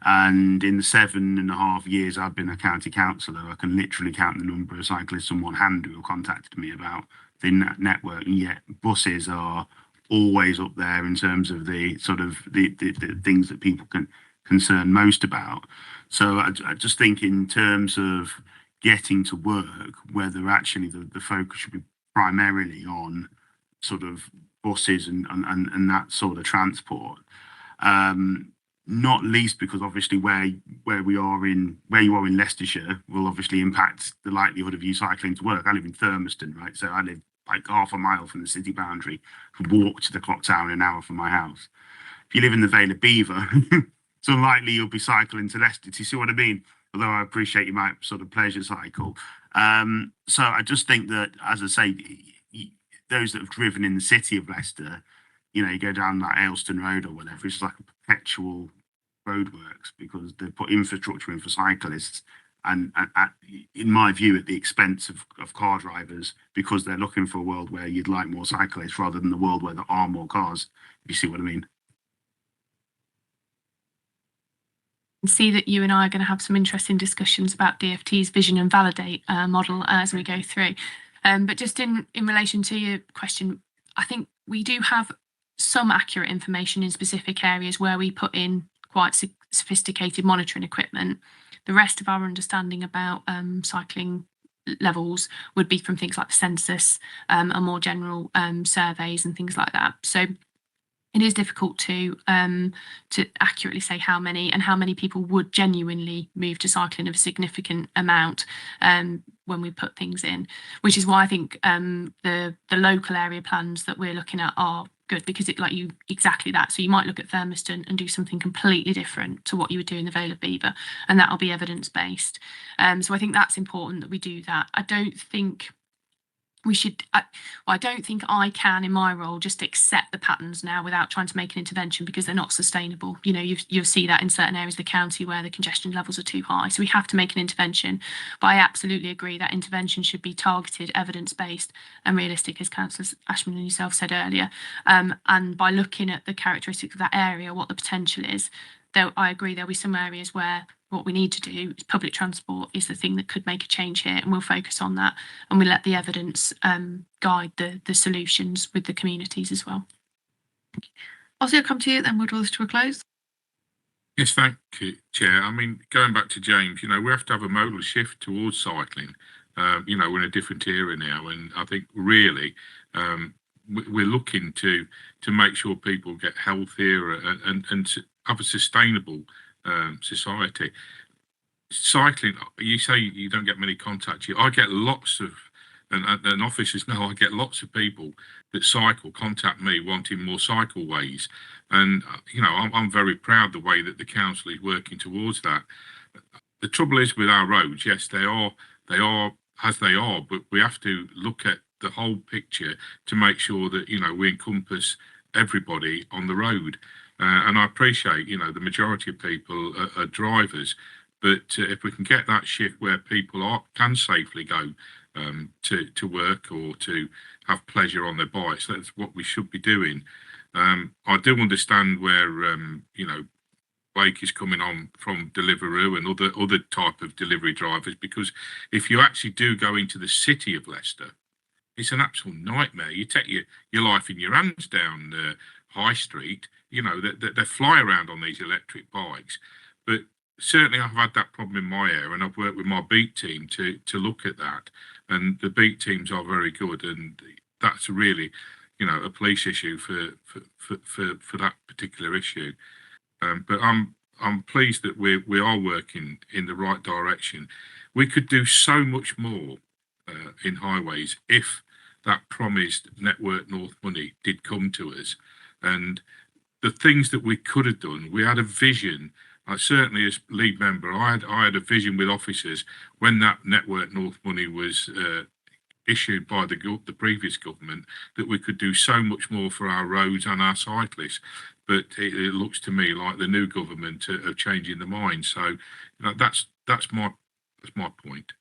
And in the 7.5 years I've been a county councillor, I can literally count the number of cyclists on one hand who have contacted me about the network, and yet buses are always up there in terms of the sort of the things that people can concern most about. So I just think in terms of getting to work, whether actually the focus should be primarily on sort of buses and that sort of transport. Not least because obviously where you are in Leicestershire will obviously impact the likelihood of you cycling to work. I live in Thurmaston, right? So I live like half a mile from the city boundary, could walk to the clock tower in an hour from my house. If you live in the Vale of Beaver, it's unlikely you'll be cycling to Leicester. Do you see what I mean? Although I appreciate you might sort of pleasure cycle. So I just think that, as I say, those that have driven in the city of Leicester, you go down that Ayleston Road or whatever, it's like a perpetual roadworks because they put infrastructure in for cyclists and in my view, at the expense of car drivers, because they're looking for a world where you'd like more cyclists rather than the world where there are more cars, if you see what I mean. See that you and I are going to have some interesting discussions about DfT's vision and validate model as we go through. But just in relation to your question, I think we do have some accurate information in specific areas where we put in quite sophisticated monitoring equipment. The rest of our understanding about cycling levels would be from things like the census and more general surveys and things like that. So it is difficult to accurately say how many people would genuinely move to cycling of a significant amount when we put things in, which is why I think the local area plans that we're looking at are good, because it exactly that. So you might look at Thurmaston and do something completely different to what you would do in the Vale of Beaver, and that'll be evidence based. So I think that's important that we do that. I don't think we should, I don't think I can in my role just accept the patterns now without trying to make an intervention, because they're not sustainable. You'll see that in certain areas of the county where the congestion levels are too high. So we have to make an intervention. But I absolutely agree that intervention should be targeted, evidence-based and realistic, as Councillor Ashman and yourself said earlier. And by looking at the characteristics of that area, what the potential is, though I agree there'll be some areas where what we need to do is public transport is the thing that could make a change here, and we'll focus on that, and we let the evidence guide the solutions with the communities as well. Ozzy, I'll come to you, then we'll draw this to a close. Yes, thank you, Chair. I mean, going back to James, we have to have a modal shift towards cycling. We're in a different era now, and I think really we're looking to make sure people get healthier and to have a sustainable society. Cycling, you say you don't get many contacts. I get lots of, and officers know, I get lots of people that cycle contact me wanting more cycleways, and I'm very proud the way that the council is working towards that. The trouble is with our roads, yes, they are as they are, but we have to look at the whole picture to make sure that we encompass everybody on the road. And I appreciate, the majority of people are drivers, but if we can get that shift where people can safely go to work or to have pleasure on their bikes, that's what we should be doing. I do understand where, Blake is coming on from Deliveroo and other type of delivery drivers, because if you actually do go into the city of Leicester, it's an absolute nightmare. You take your life in your hands down High Street. you know, they fly around on these electric bikes. But certainly I've had that problem in my area, and I've worked with my beat team to look at that. And the beat teams are very good, and that's really, you know, a police issue for that particular issue. But I'm pleased that we are working in the right direction. We could do so much more in highways if that promised Network North money did come to us. And the things that we could have done, we had a vision. Certainly as lead member, I had a vision with officers when that Network North money was issued by the previous government, that we could do so much more for our roads and our cyclists. But it looks to me like the new government are changing the mind. So, you know, that's my point.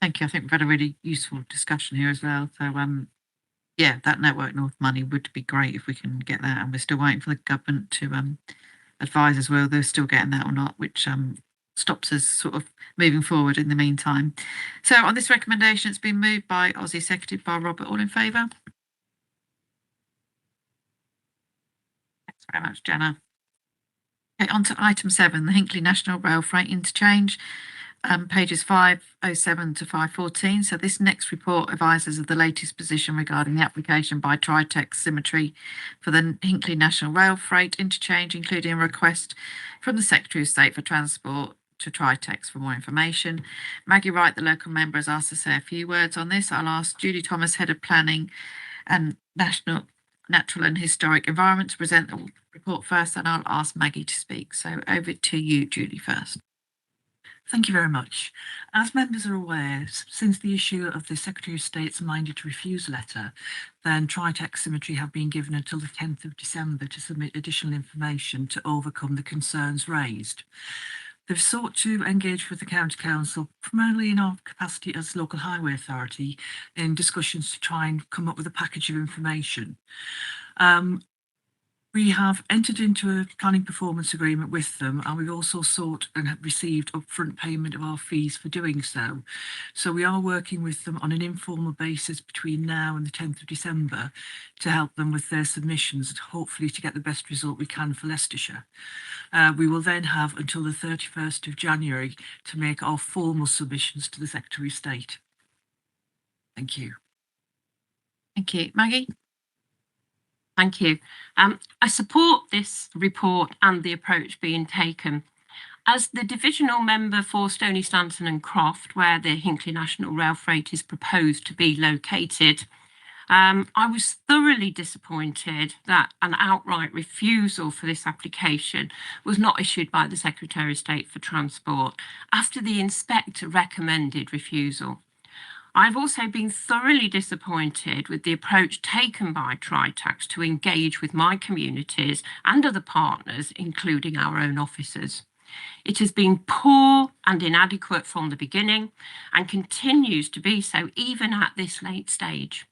Thank you. I think we've had a really useful discussion here as well. So, yeah, that Network North money would be great if we can get that. And we're still waiting for the government to advise as well they're still getting that or not, which stops us sort of moving forward in the meantime. So on this recommendation, it's been moved by Ozzy, seconded by Robert. All in favour? Thanks very much, Jenna. Okay, on to item 7, the Hinckley National Rail Freight Interchange. Pages 507 to 514. So this next report advises of the latest position regarding the application by Tritex Symmetry for the Hinckley National Rail Freight Interchange, including a request from the Secretary of State for Transport to Tritex for more information. Maggie Wright, the local member, has asked to say a few words on this. I'll ask Julie Thomas, Head of Planning and Natural and Historic Environment, to present the report first, and I'll ask Maggie to speak. So over to you, Julie, first. Thank you very much. As members are aware, since the issue of the Secretary of State's minded to refuse letter, then Tritex Symmetry have been given until the 10th of December to submit additional information to overcome the concerns raised. They've sought to engage with the County Council, primarily in our capacity as local highway authority, in discussions to try and come up with a package of information. We have entered into a planning performance agreement with them, and we've also sought and have received upfront payment of our fees for doing so. So we are working with them on an informal basis between now and the 10th of December to help them with their submissions, and hopefully to get the best result we can for Leicestershire. We will then have until the 31st of January to make our formal submissions to the Secretary of State. Thank you. Thank you. Maggie? Thank you. I support this report and the approach being taken. As the divisional member for Stony Stanton and Croft, where the Hinckley National Rail Freight is proposed to be located, I was thoroughly disappointed that an outright refusal for this application was not issued by the Secretary of State for Transport after the inspector recommended refusal. I've also been thoroughly disappointed with the approach taken by Tritex to engage with my communities and other partners, including our own officers. It has been poor and inadequate from the beginning and continues to be so even at this late stage.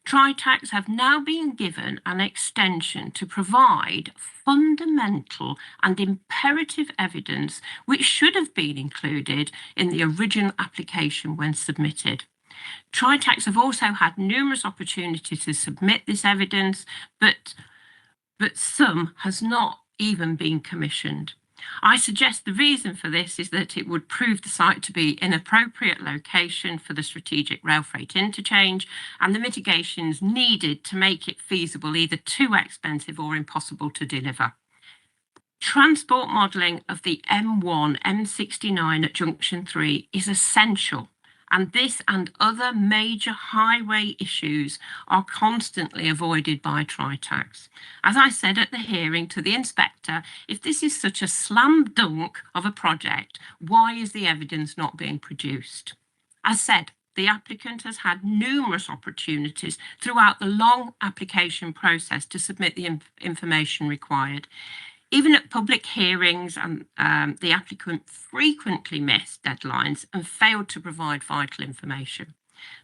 Tritex have now been given an extension to provide fundamental and imperative evidence which should have been included in the original application when submitted. Tritex have also had numerous opportunities to submit this evidence, but some has not even been commissioned. I suggest the reason for this is that it would prove the site to be an inappropriate location for the strategic rail freight interchange, and the mitigations needed to make it feasible either too expensive or impossible to deliver. Transport modelling of the M1, M69 at Junction 3 is essential, and this and other major highway issues are constantly avoided by Tritex. As I said at the hearing to the inspector, if this is such a slam dunk of a project, why is the evidence not being produced? As said, the applicant has had numerous opportunities throughout the long application process to submit the information required. Even at public hearings, the applicant frequently missed deadlines and failed to provide vital information.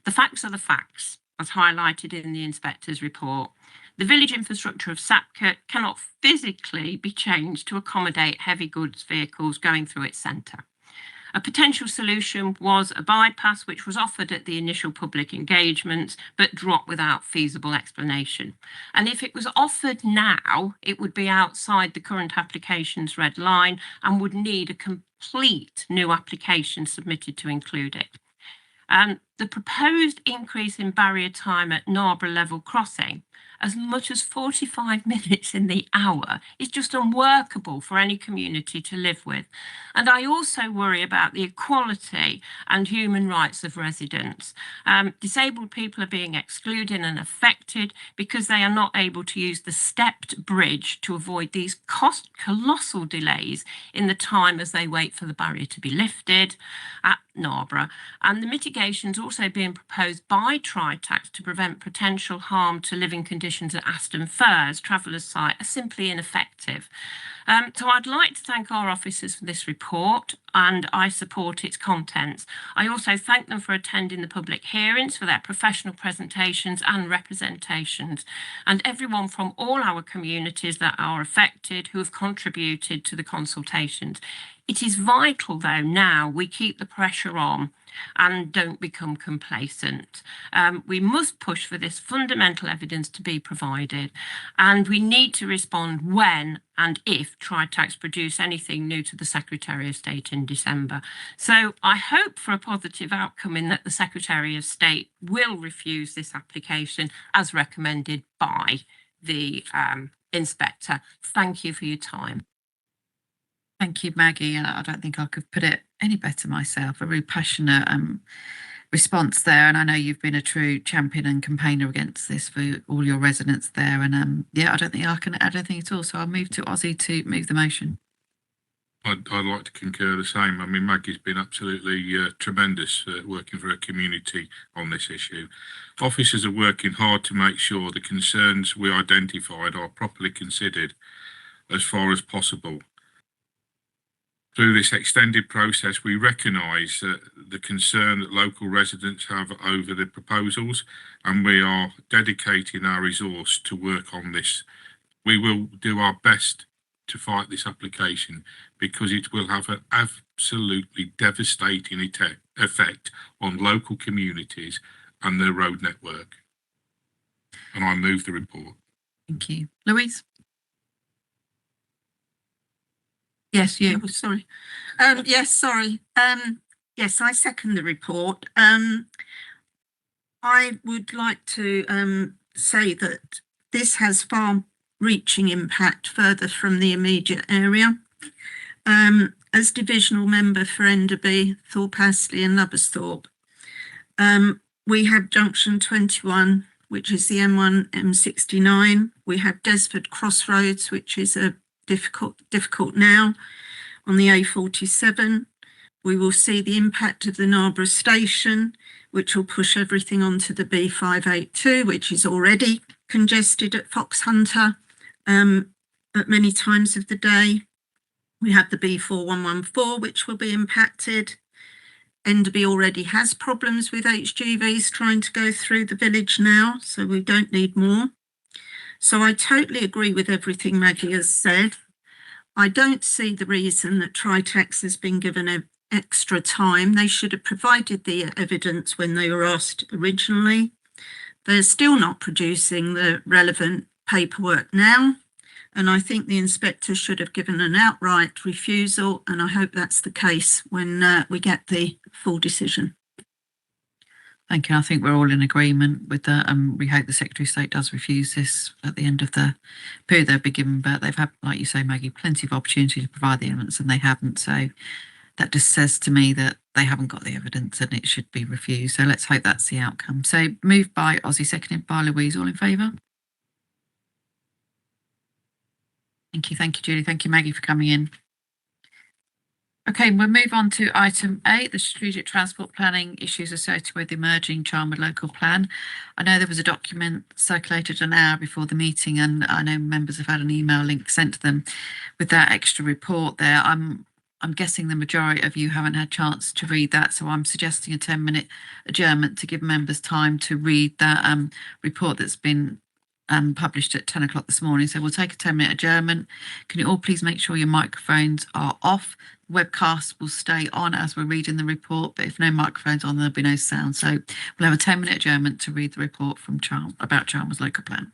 The facts are the facts, as highlighted in the inspector's report. The village infrastructure of Sapkirk cannot physically be changed to accommodate heavy goods vehicles going through its centre. A potential solution was a bypass, which was offered at the initial public engagements, but dropped without feasible explanation. And if it was offered now, it would be outside the current application's red line and would need a complete new application submitted to include it. The proposed increase in barrier time at Narborough level crossing, as much as 45 minutes in the hour, is just unworkable for any community to live with. And I also worry about the equality and human rights of residents. Disabled people are being excluded and affected because they are not able to use the stepped bridge to avoid these colossal delays in the time as they wait for the barrier to be lifted at Narborough. And the mitigations also being proposed by Tritax to prevent potential harm to living conditions at Aston Firs, Travellers' Site, are simply ineffective. So I'd like to thank our officers for this report, and I support its contents. I also thank them for attending the public hearings, for their professional presentations and representations, and everyone from all our communities that are affected who have contributed to the consultations. It is vital, though, now we keep the pressure on and don't become complacent. We must push for this fundamental evidence to be provided, and we need to respond when and if Tritax produce anything new to the Secretary of State in December. So I hope for a positive outcome in that the Secretary of State will refuse this application as recommended by the inspector. Thank you for your time. Thank you, Maggie. And I don't think I could put it any better myself. A really passionate response there. And I know you've been a true champion and campaigner against this for all your residents there. And yeah, I don't think I can add anything at all. So I'll move to Ozzy to move the motion. I'd like to concur the same. I mean, Maggie's been absolutely tremendous working for her community on this issue. Officers are working hard to make sure the concerns we identified are properly considered as far as possible. Through this extended process, we recognise the concern that local residents have over the proposals, and we are dedicating our resource to work on this. We will do our best to fight this application because it will have an absolutely devastating effect on local communities and their road network. And I move the report. Thank you. Louise? Yes, you. Oh, sorry. Yes, sorry. Yes, I second the report. I would like to say that this has far-reaching impact further from the immediate area. As divisional member for Enderby, Thorpe Astley and Lubbersthorpe, we have junction 21, which is the M1, M69. We have Desford Crossroads, which is a difficult now on the A47. We will see the impact of the Narborough station, which will push everything onto the B582, which is already congested at Foxhunter at many times of the day. We have the B4114, which will be impacted. Enderby already has problems with HGVs trying to go through the village now, so we don't need more. So I totally agree with everything Maggie has said. I don't see the reason that Tritax has been given extra time. They should have provided the evidence when they were asked originally. They're still not producing the relevant paperwork now. And I think the inspector should have given an outright refusal. And I hope that's the case when we get the full decision. Thank you. I think we're all in agreement with that. We hope the Secretary of State does refuse this at the end of the period they've been given, but they've had, like you say, Maggie, plenty of opportunity to provide the evidence and they haven't. So that just says to me that they haven't got the evidence and it should be refused. So let's hope that's the outcome. So moved by Ozzy, seconded by Louise. All in favour? Thank you, Julie. Thank you, Maggie, for coming in. Okay, we'll move on to item 8, the strategic transport planning issues associated with the emerging Charnwood local plan. I know there was a document circulated an hour before the meeting, and I know members have had an email link sent to them with that extra report there. I'm guessing the majority of you haven't had a chance to read that, so I'm suggesting a 10-minute adjournment to give members time to read that report that's been published at 10 o'clock this morning. So we'll take a 10-minute adjournment. Can you all please make sure your microphones are off? Webcast will stay on as we're reading the report, but if no microphones on, there'll be no sound. So we'll have a 10-minute adjournment to read the report from about Charnwood's local plan.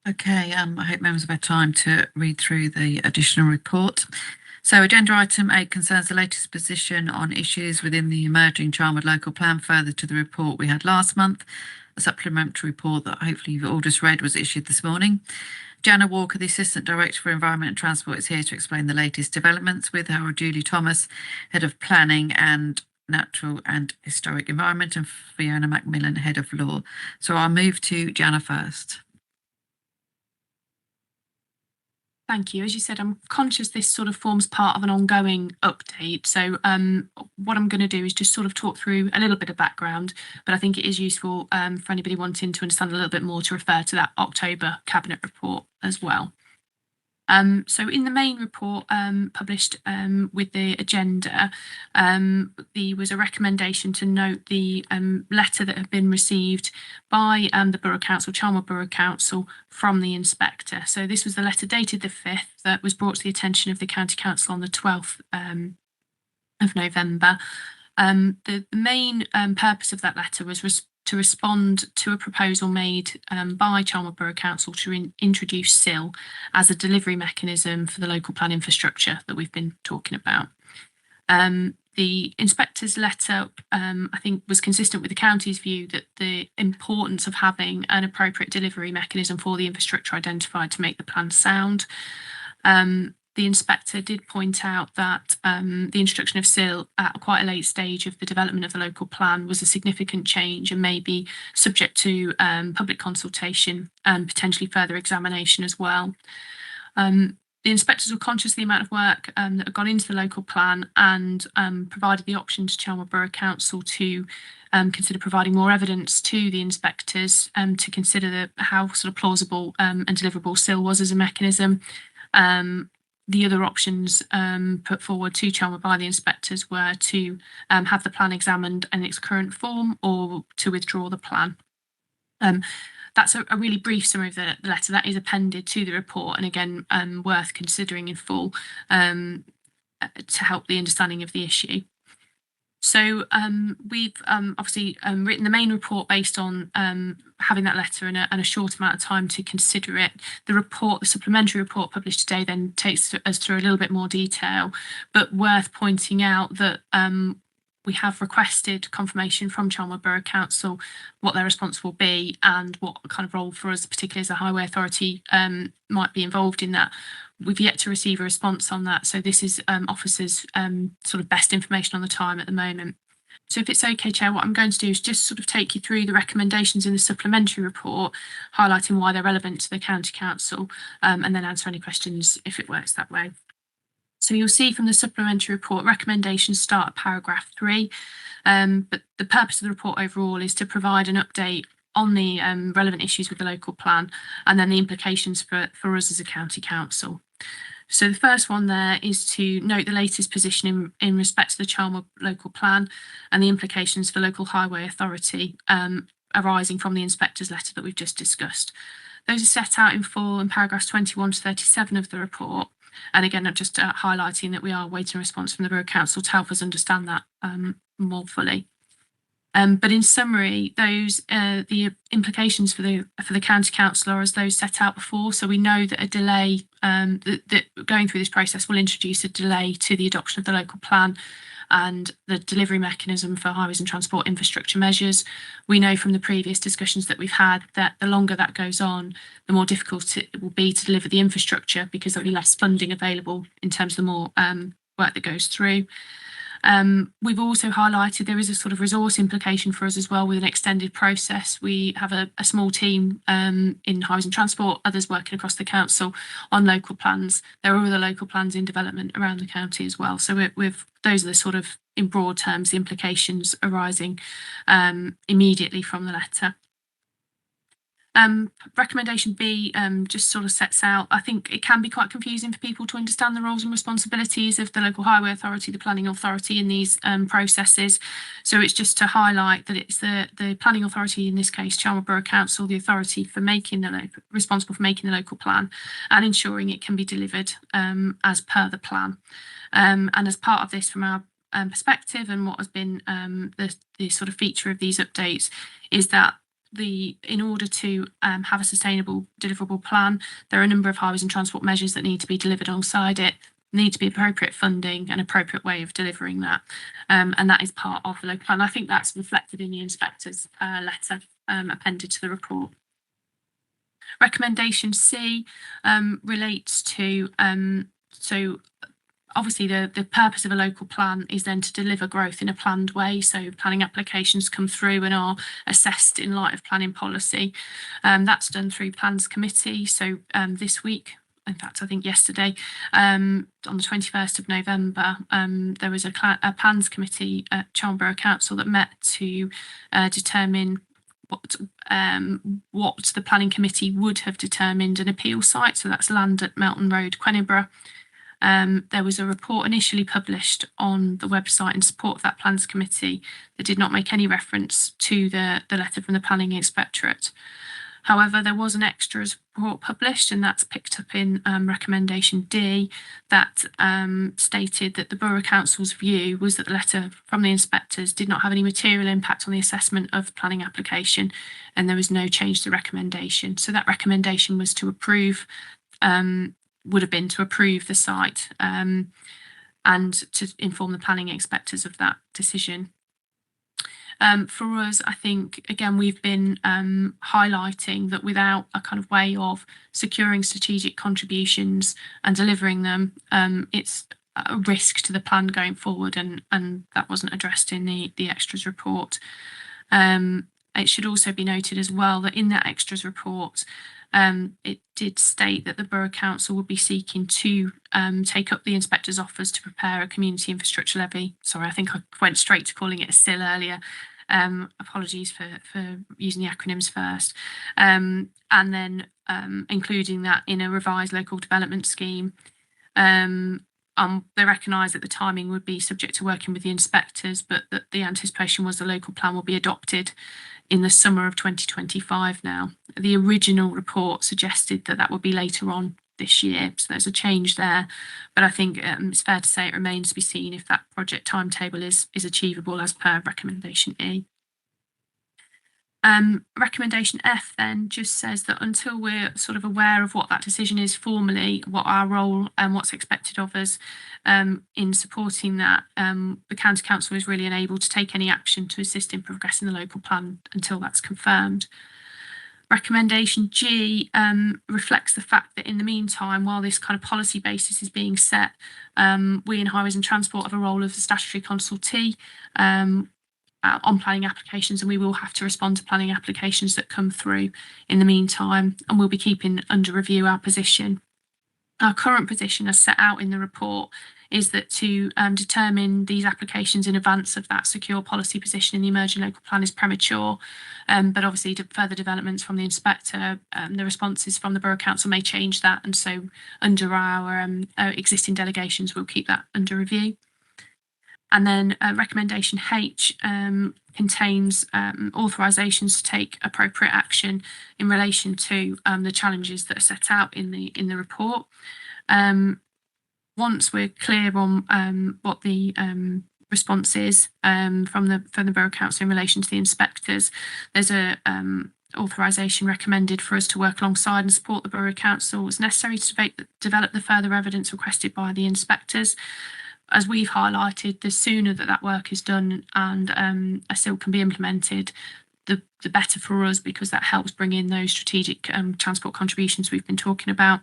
Okay, I hope members have had time to read through the additional report. So agenda item 8 concerns the latest position on issues within the emerging Charnwood local plan further to the report we had last month. A supplementary report that hopefully you've all just read was issued this morning. Jana Walker, the Assistant Director for Environment and Transport, is here to explain the latest developments with Harold Julie Thomas, Head of Planning and Natural and Historic Environment, and Fiona Macmillan, Head of Law. So I'll move to Jana first. Thank you. As you said, I'm conscious this sort of forms part of an ongoing update. So what I'm going to do is just sort of talk through a little bit of background, but I think it is useful for anybody wanting to understand a little bit more to refer to that October Cabinet report as well. So in the main report published with the agenda, there was a recommendation to note the letter that had been received by the Borough Council, Charnwood Borough Council, from the inspector. So this was the letter dated the 5th that was brought to the attention of the County Council on the 12th of November. The main purpose of that letter was to respond to a proposal made by Charnwood Borough Council to introduce SIL as a delivery mechanism for the local plan infrastructure that we've been talking about. The inspector's letter, I think, was consistent with the county's view that the importance of having an appropriate delivery mechanism for the infrastructure identified to make the plan sound. The inspector did point out that the introduction of SIL at quite a late stage of the development of the local plan was a significant change and may be subject to public consultation and potentially further examination as well. The inspectors were conscious of the amount of work that had gone into the local plan and provided the option to Charnwood Borough Council to consider providing more evidence to the inspectors to consider how sort of plausible and deliverable SIL was as a mechanism. The other options put forward to Charnwood by the inspectors were to have the plan examined in its current form or to withdraw the plan. That's a really brief summary of the letter that is appended to the report, and again worth considering in full to help the understanding of the issue. So we've obviously written the main report based on having that letter and a short amount of time to consider it. The supplementary report published today then takes us through a little bit more detail, but worth pointing out that we have requested confirmation from Charnwood Borough Council what their response will be and what kind of role for us, particularly as a highway authority, might be involved in that. We've yet to receive a response on that. So this is officers' sort of best information on the time at the moment. So if it's okay, Chair, what I'm going to do is just sort of take you through the recommendations in the supplementary report, highlighting why they're relevant to the County Council, and then answer any questions if it works that way. So you'll see from the supplementary report, recommendations start at paragraph 3, but the purpose of the report overall is to provide an update on the relevant issues with the local plan and then the implications for us as a County Council. So the first one there is to note the latest position in respect to the Charnwood local plan and the implications for local highway authority arising from the inspector's letter that we've just discussed. Those are set out in full in paragraphs 21 to 37 of the report. And again, I'm just highlighting that we are waiting a response from the Borough Council to help us understand that more fully. But in summary, those the implications for the County Council are as those set out before. So we know that a delay, that going through this process will introduce a delay to the adoption of the local plan and the delivery mechanism for highways and transport infrastructure measures. We know from the previous discussions that we've had that the longer that goes on, the more difficult it will be to deliver the infrastructure because there'll be less funding available in terms of the more work that goes through. We've also highlighted there is a sort of resource implication for us as well with an extended process. We have a small team in highways and transport, others working across the council on local plans. There are other local plans in development around the county as well. So those are the sort of, in broad terms, the implications arising immediately from the letter. Recommendation B just sort of sets out, I think it can be quite confusing for people to understand the roles and responsibilities of the local highway authority, the planning authority in these processes. So it's just to highlight that it's the planning authority, in this case, Charnwood Borough Council, the authority for responsible for making the local plan and ensuring it can be delivered as per the plan. And as part of this, from our perspective and what has been the sort of feature of these updates is that in order to have a sustainable deliverable plan, there are a number of highways and transport measures that need to be delivered alongside it, need to be appropriate funding and appropriate way of delivering that. And that is part of the local plan. I think that's reflected in the inspector's letter appended to the report. Recommendation C relates to, so obviously the purpose of a local plan is then to deliver growth in a planned way. So planning applications come through and are assessed in light of planning policy. That's done through plans committee. So this week, in fact, I think yesterday, on the 21st of November, there was a plans committee at Charnwood Borough Council that met to determine what the planning committee would have determined an appeal site. So that's land at Melton Road, Queniborough. There was a report initially published on the website in support of that plans committee that did not make any reference to the letter from the planning inspectorate. However, there was an extras report published, and that's picked up in recommendation D, that stated that the Borough Council's view was that the letter from the inspectors did not have any material impact on the assessment of the planning application, and there was no change to recommendation. So that recommendation was to approve, would have been to approve the site and to inform the planning inspectors of that decision. For us, I think, again, we've been highlighting that without a kind of way of securing strategic contributions and delivering them, it's a risk to the plan going forward, and that wasn't addressed in the extras report. It should also be noted as well that in that extras report, it did state that the Borough Council would be seeking to take up the inspector's offers to prepare a community infrastructure levy. Sorry, I think I went straight to calling it a SIL earlier. Apologies for using the acronyms first. And then including that in a revised local development scheme. They recognise that the timing would be subject to working with the inspectors, but that the anticipation was the local plan will be adopted in the summer of 2025 now. The original report suggested that that would be later on this year, so there's a change there. But I think it's fair to say it remains to be seen if that project timetable is achievable as per recommendation E. Recommendation F then just says that until we're sort of aware of what that decision is formally, what our role and what's expected of us in supporting that, the County Council is really unable to take any action to assist in progressing the local plan until that's confirmed. Recommendation G reflects the fact that in the meantime, while this kind of policy basis is being set, we in Highways and Transport have a role of the statutory consultee on planning applications, and we will have to respond to planning applications that come through in the meantime, and we'll be keeping under review our position. Our current position, as set out in the report, is that to determine these applications in advance of that secure policy position in the emerging local plan is premature, but obviously further developments from the inspector, the responses from the Borough Council may change that, and so under our existing delegations we'll keep that under review. And then recommendation H contains authorisations to take appropriate action in relation to the challenges that are set out in the report. Once we're clear on what the response is from the Borough Council in relation to the inspectors, there's a authorisation recommended for us to work alongside and support the Borough Council as necessary to develop the further evidence requested by the inspectors. As we've highlighted, the sooner that work is done and a SIL can be implemented, the better for us, because that helps bring in those strategic transport contributions we've been talking about.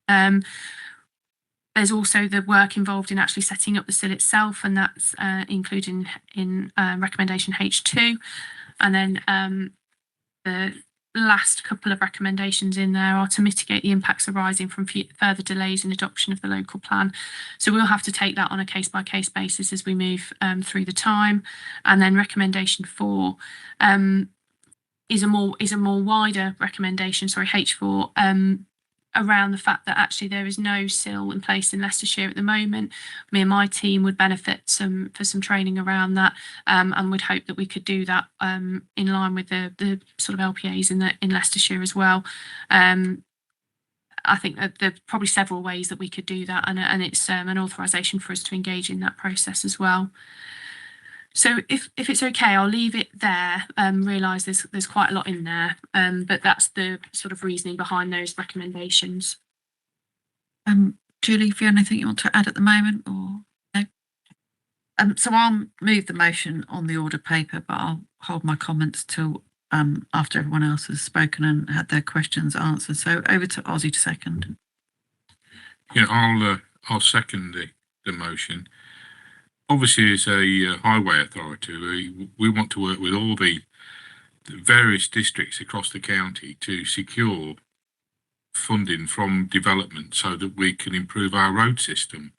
There's also the work involved in actually setting up the SIL itself, and that's included in recommendation H2. And then the last couple of recommendations in there are to mitigate the impacts arising from further delays in adoption of the local plan. So we'll have to take that on a case-by-case basis as we move through the time. And then recommendation 4 is a more wider recommendation, sorry, H4, around the fact that actually there is no SIL in place in Leicestershire at the moment. Me and my team would benefit for some training around that, and would hope that we could do that in line with the sort of LPAs in Leicestershire as well. I think that there are probably several ways that we could do that, and it's an authorisation for us to engage in that process as well. So if it's okay, I'll leave it there. Realise there's quite a lot in there, but that's the sort of reasoning behind those recommendations. Julie, have you anything you want to add at the moment, or no? So I'll move the motion on the order paper, but I'll hold my comments till after everyone else has spoken and had their questions answered. So over to Ozzy to second. Yeah, I'll second the motion. Obviously, as a highway authority, we want to work with all the various districts across the county to secure funding from development so that we can improve our road system.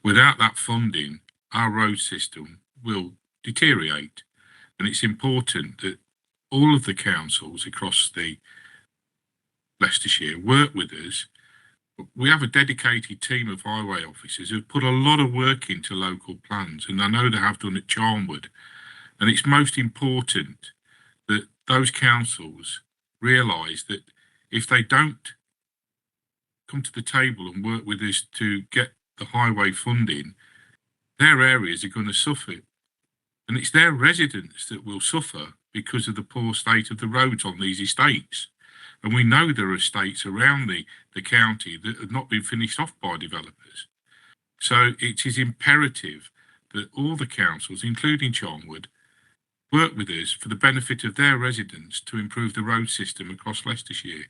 Without that funding, our road system will deteriorate, and it's important that all of the councils across the Leicestershire work with us. We have a dedicated team of highway officers who've put a lot of work into local plans, and I know they have done at Charnwood. And it's most important that those councils realise that if they don't come to the table and work with us to get the highway funding, their areas are going to suffer. And it's their residents that will suffer because of the poor state of the roads on these estates. And we know there are estates around the county that have not been finished off by developers. So it is imperative that all the councils, including Charnwood, work with us for the benefit of their residents to improve the road system across Leicestershire.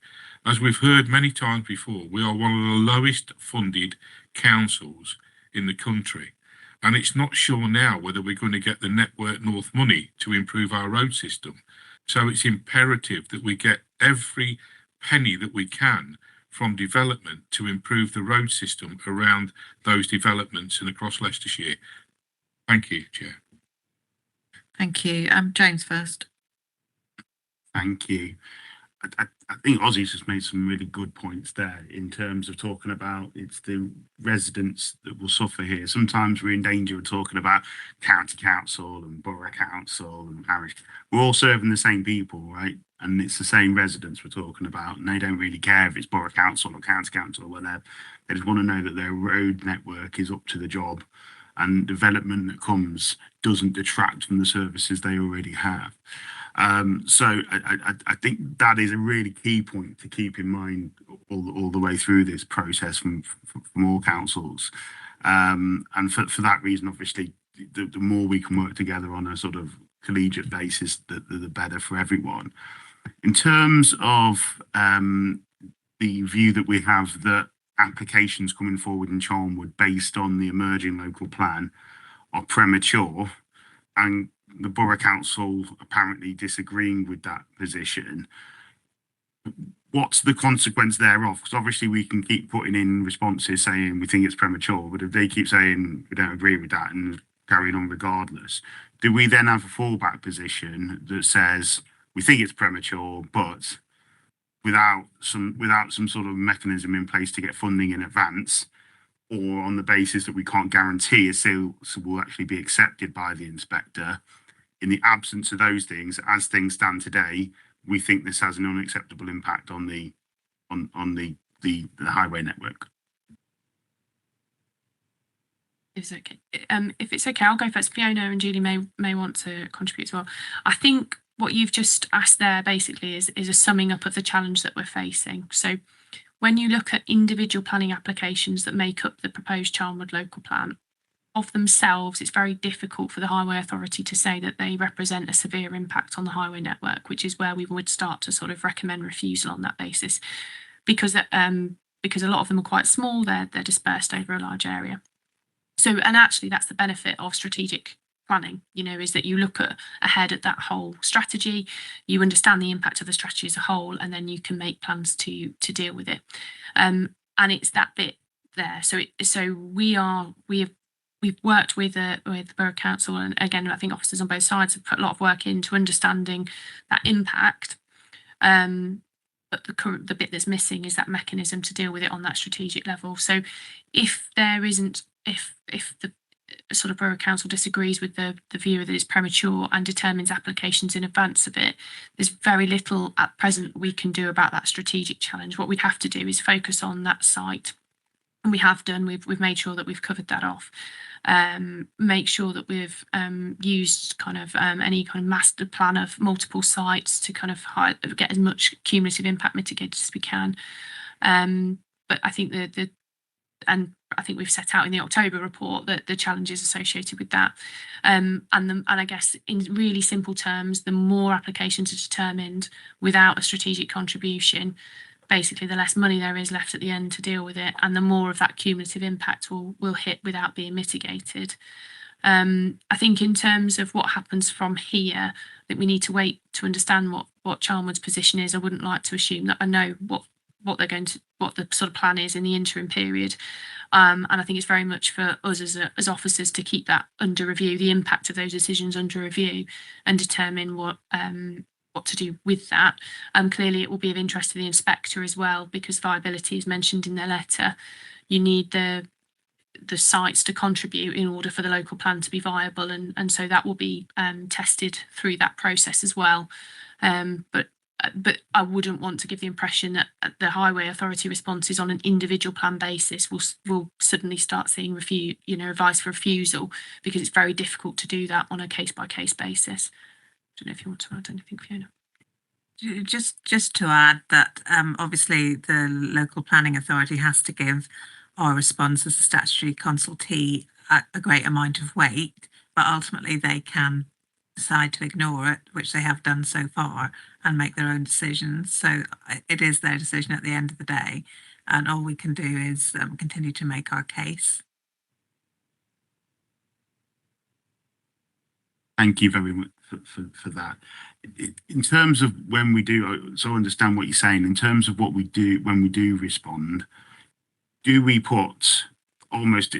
As we've heard many times before, we are one of the lowest funded councils in the country. And it's not sure now whether we're going to get the Network North money to improve our road system. So it's imperative that we get every penny that we can from development to improve the road system around those developments and across Leicestershire. Thank you, Chair. Thank you. James first. Thank you. I think Ozzy's just made some really good points there in terms of talking about it's the residents that will suffer here. Sometimes we're in danger of talking about county council and borough council and parish. We're all serving the same people, right? And it's the same residents we're talking about, and they don't really care if it's borough council or county council or whatever. They just want to know that their road network is up to the job, and development that comes doesn't detract from the services they already have. So I think that is a really key point to keep in mind all the way through this process from all councils. And for that reason, obviously, the more we can work together on a sort of collegiate basis, the better for everyone. In terms of the view that we have that applications coming forward in Charnwood based on the emerging local plan are premature, and the Borough Council apparently disagreeing with that position, what's the consequence thereof? Because obviously we can keep putting in responses saying we think it's premature, but if they keep saying we don't agree with that and carrying on regardless, do we then have a fallback position that says we think it's premature, but without some sort of mechanism in place to get funding in advance, or on the basis that we can't guarantee a sale will actually be accepted by the inspector? In the absence of those things, as things stand today, we think this has an unacceptable impact on the highway network. If it's okay, I'll go first. Fiona and Julie may want to contribute as well. I think what you've just asked there basically is a summing up of the challenge that we're facing. So when you look at individual planning applications that make up the proposed Charnwood local plan, of themselves, it's very difficult for the Highway Authority to say that they represent a severe impact on the highway network, which is where we would start to sort of recommend refusal on that basis, because a lot of them are quite small, they're dispersed over a large area. So, and actually that's the benefit of strategic planning, is that you look ahead at that whole strategy, you understand the impact of the strategy as a whole, and then you can make plans to deal with it. And it's that bit there. We've worked with the Borough Council, and again, I think officers on both sides have put a lot of work into understanding that impact. But the bit that's missing is that mechanism to deal with it on that strategic level. So if the sort of Borough Council disagrees with the view that it's premature and determines applications in advance of it, there's very little at present we can do about that strategic challenge. What we'd have to do is focus on that site we have done. We've made sure that we've covered that off. Make sure that we've used kind of any kind of master plan of multiple sites to kind of get as much cumulative impact mitigated as we can. But I think and I think we've set out in the October report that the challenges associated with that. And I guess in really simple terms, the more applications are determined without a strategic contribution, basically the less money there is left at the end to deal with it, and the more of that cumulative impact will hit without being mitigated. I think in terms of what happens from here, I think we need to wait to understand what Charnwood's position is. I wouldn't like to assume that I know what the sort of plan is in the interim period. And I think it's very much for us as officers to keep that under review, the impact of those decisions under review, and determine what to do with that. Clearly it will be of interest to the inspector as well, because viability is mentioned in their letter. You need the sites to contribute in order for the local plan to be viable, and so that will be tested through that process as well. But I wouldn't want to give the impression that the Highway Authority responses on an individual plan basis will suddenly start seeing advice for refusal, because it's very difficult to do that on a case by case basis. I don't know if you want to add anything, Fiona. Just to add that obviously the local planning authority has to give our response as a statutory consultee a great amount of weight, but ultimately they can decide to ignore it, which they have done so far, and make their own decisions. So it is their decision at the end of the day, and all we can do is continue to make our case. Thank you very much for that. In terms of when we do, so I understand what you're saying, in terms of what we do when we do respond, do we put almost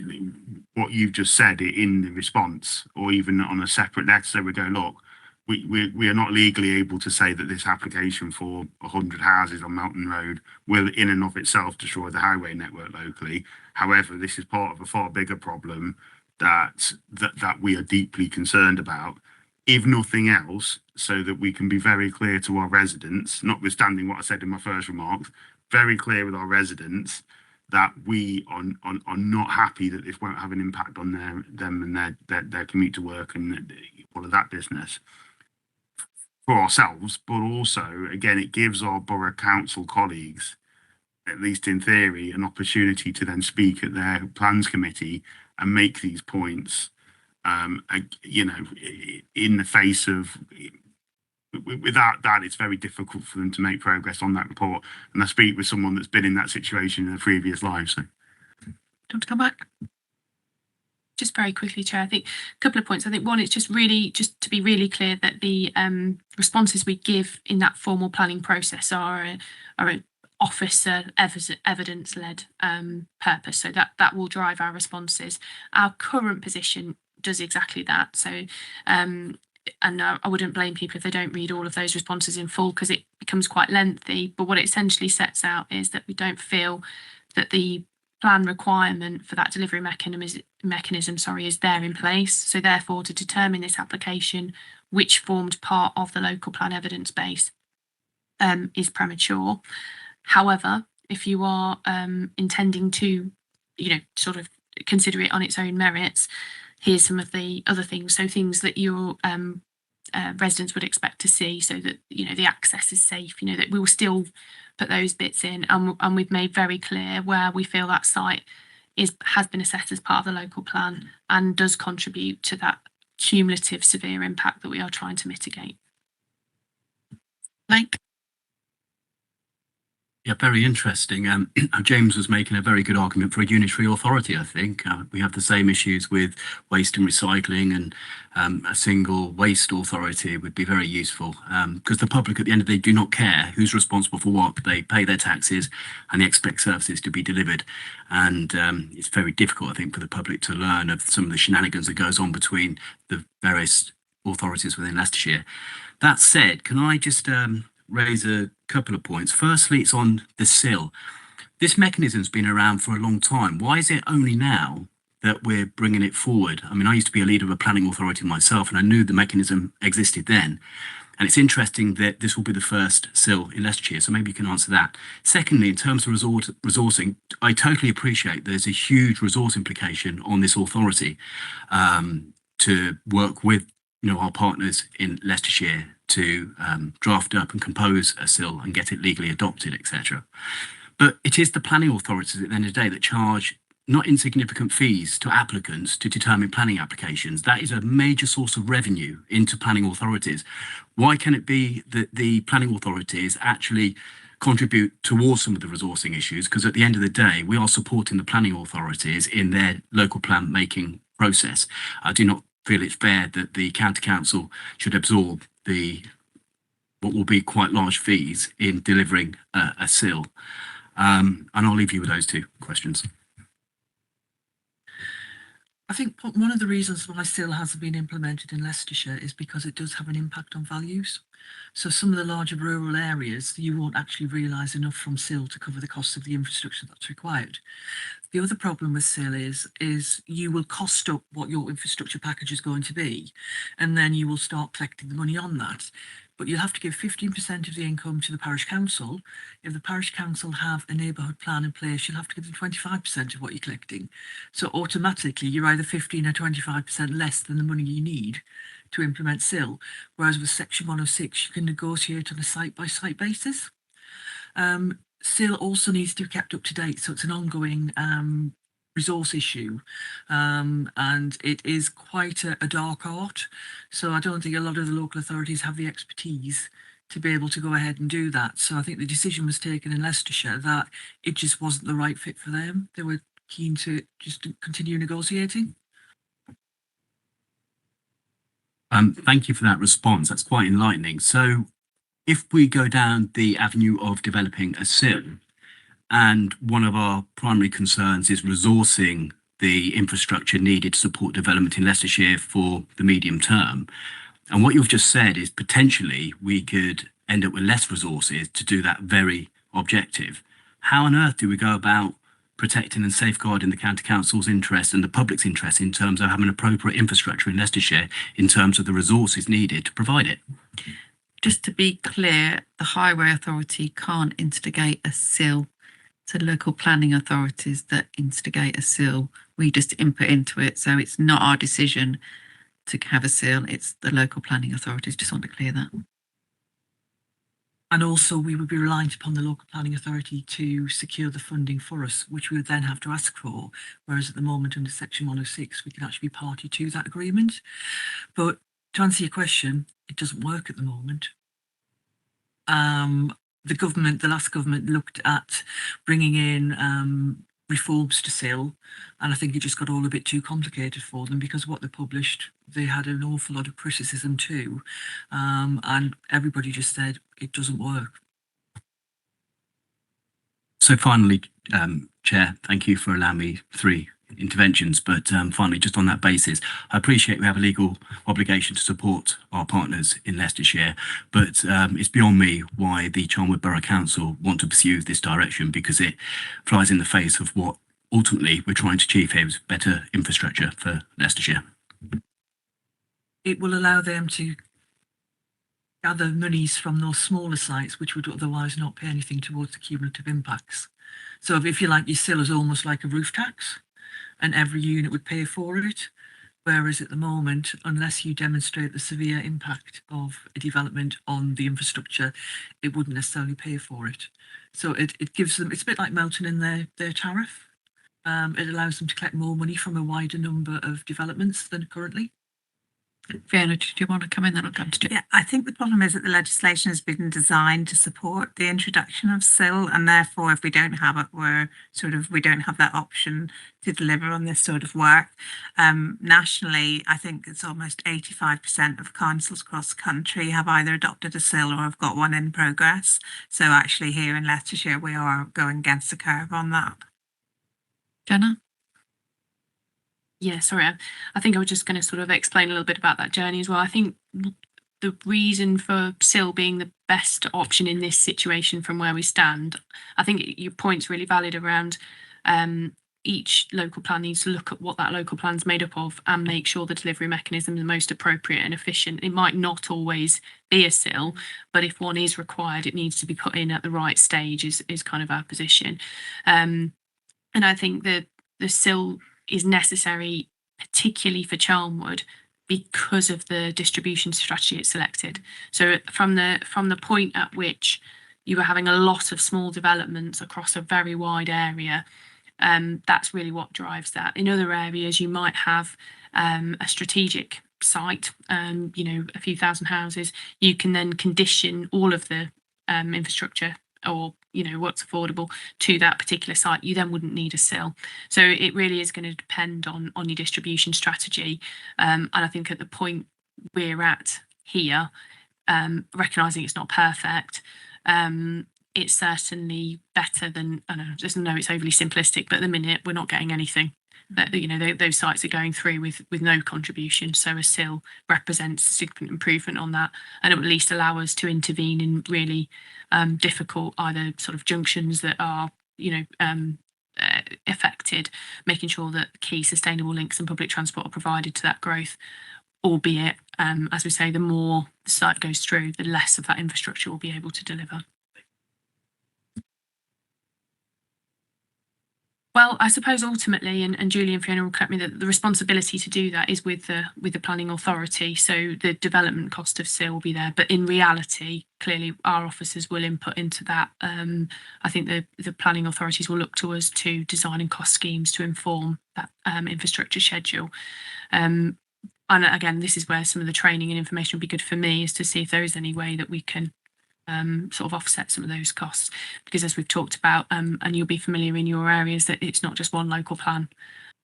what you've just said in the response, or even on a separate letter, so we go, look, we are not legally able to say that this application for 100 houses on Melton Road will in and of itself destroy the highway network locally. However, this is part of a far bigger problem that we are deeply concerned about, if nothing else, so that we can be very clear to our residents, notwithstanding what I said in my first remarks, very clear with our residents that we are not happy that this won't have an impact on them and their commute to work and all of that business for ourselves. But also, again, it gives our borough council colleagues, at least in theory, an opportunity to then speak at their plans committee and make these points, in the face of, without that, it's very difficult for them to make progress on that report. And I speak with someone that's been in that situation in a previous life. So, do you want to come back? Just very quickly, Chair, I think a couple of points. I think one, it's just to be really clear that the responses we give in that formal planning process are an officer evidence-led purpose. So that will drive our responses. Our current position does exactly that. So and I wouldn't blame people if they don't read all of those responses in full, because it becomes quite lengthy. But what it essentially sets out is that we don't feel that the plan requirement for that delivery mechanism is there in place. So therefore, to determine this application, which formed part of the local plan evidence base, is premature. However, if you are intending to, sort of consider it on its own merits, here's some of the other things. So things that your residents would expect to see, so that the access is safe. That we will still put those bits in, and we've made very clear where we feel that site has been assessed as part of the local plan and does contribute to that cumulative severe impact that we are trying to mitigate. Like. Yeah, very interesting. James was making a very good argument for a unitary authority, I think. We have the same issues with waste and recycling, and a single waste authority would be very useful, because the public at the end of the day do not care who's responsible for what. They pay their taxes and they expect services to be delivered. And it's very difficult, I think, for the public to learn of some of the shenanigans that goes on between the various authorities within Leicestershire. That said, can I just raise a couple of points? Firstly, it's on the SIL. This mechanism's been around for a long time. Why is it only now that we're bringing it forward? I mean, I used to be a leader of a planning authority myself, and I knew the mechanism existed then. And it's interesting that this will be the first SIL in Leicestershire, so maybe you can answer that. Secondly, in terms of resourcing, I totally appreciate there's a huge resource implication on this authority to work with our partners in Leicestershire to draft up and compose a SIL and get it legally adopted, etc. But it is the planning authorities at the end of the day that charge not insignificant fees to applicants to determine planning applications. That is a major source of revenue into planning authorities. Why can it be that the planning authorities actually contribute towards some of the resourcing issues? Because at the end of the day, we are supporting the planning authorities in their local plan making process. I do not feel it's fair that the county council should absorb what will be quite large fees in delivering a SIL. And I'll leave you with those two questions. I think one of the reasons why SIL hasn't been implemented in Leicestershire is because it does have an impact on values. So some of the larger rural areas, you won't actually realise enough from SIL to cover the costs of the infrastructure that's required. The other problem with SIL is you will cost up what your infrastructure package is going to be, and then you will start collecting the money on that. But you'll have to give 15% of the income to the parish council. If the parish council have a neighbourhood plan in place, you'll have to give them 25% of what you're collecting. So automatically, you're either 15 or 25% less than the money you need to implement SIL. Whereas with Section 106, you can negotiate on a site-by-site basis. SIL also needs to be kept up to date, so it's an ongoing resource issue, and it is quite a dark art. So I don't think a lot of the local authorities have the expertise to be able to go ahead and do that. So I think the decision was taken in Leicestershire that it just wasn't the right fit for them. They were keen to just continue negotiating. Thank you for that response. That's quite enlightening. So if we go down the avenue of developing a SIL, and one of our primary concerns is resourcing the infrastructure needed to support development in Leicestershire for the medium term, and what you've just said is potentially we could end up with less resources to do that very objective. How on earth do we go about protecting and safeguarding the county council's interest and the public's interest in terms of having appropriate infrastructure in Leicestershire in terms of the resources needed to provide it? Just to be clear, the Highway Authority can't instigate a SIL. It's the local planning authorities that instigate a SIL. We just input into it. So it's not our decision to have a SIL. It's the local planning authorities. Just want to clear that. And also we would be reliant upon the local planning authority to secure the funding for us, which we would then have to ask for. Whereas at the moment under Section 106, we can actually be party to that agreement. But to answer your question, it doesn't work at the moment. The last government looked at bringing in reforms to SIL, and I think it just got all a bit too complicated for them because what they published, they had an awful lot of criticism too, and everybody just said it doesn't work. So finally, Chair, thank you for allowing me 3 interventions, but finally, just on that basis, I appreciate we have a legal obligation to support our partners in Leicestershire, but it's beyond me why the Charnwood Borough Council want to pursue this direction, because it flies in the face of what ultimately we're trying to achieve here, is better infrastructure for Leicestershire. It will allow them to gather monies from those smaller sites which would otherwise not pay anything towards the cumulative impacts. So if you like, your SIL is almost like a roof tax, and every unit would pay for it. Whereas at the moment, unless you demonstrate the severe impact of a development on the infrastructure, it wouldn't necessarily pay for it. So it gives them, it's a bit like melting in their tariff. It allows them to collect more money from a wider number of developments than currently. Fiona, do you want to come in? Then I'll come to you. Yeah, I think the problem is that the legislation has been designed to support the introduction of SIL, and therefore if we don't have it, we don't have that option to deliver on this sort of work. Nationally, I think it's almost 85% of councils across the country have either adopted a SIL or have got one in progress. So actually here in Leicestershire, we are going against the curve on that. Jenna? Yeah, sorry, I think I was just going to sort of explain a little bit about that journey as well. I think the reason for SIL being the best option in this situation from where we stand, I think your point's really valid around each local plan needs to look at what that local plan's made up of and make sure the delivery mechanism is the most appropriate and efficient. It might not always be a SIL, but if one is required, it needs to be put in at the right stage is kind of our position. And I think the SIL is necessary, particularly for Charnwood, because of the distribution strategy it's selected. So from the point at which you were having a lot of small developments across a very wide area, that's really what drives that. In other areas, you might have a strategic site, a few thousand houses. You can then condition all of the infrastructure or what's affordable to that particular site. You then wouldn't need a SIL. So it really is going to depend on your distribution strategy. And I think at the point we're at here, recognising it's not perfect, it's certainly better than, I know it's overly simplistic, but at the minute we're not getting anything. That those sites are going through with no contribution. So a SIL represents a significant improvement on that, and it will at least allow us to intervene in really difficult either sort of junctions that are affected, making sure that key sustainable links and public transport are provided to that growth. Albeit, as we say, the more the site goes through, the less of that infrastructure will be able to deliver. Well, I suppose ultimately, and Julie and Fiona will correct me, that the responsibility to do that is with the planning authority. So the development cost of SIL will be there, but in reality, clearly our officers will input into that. I think the planning authorities will look to us to design and cost schemes to inform that infrastructure schedule. And again, this is where some of the training and information would be good for me, is to see if there is any way that we can sort of offset some of those costs, because as we've talked about, and you'll be familiar in your areas, that it's not just one local plan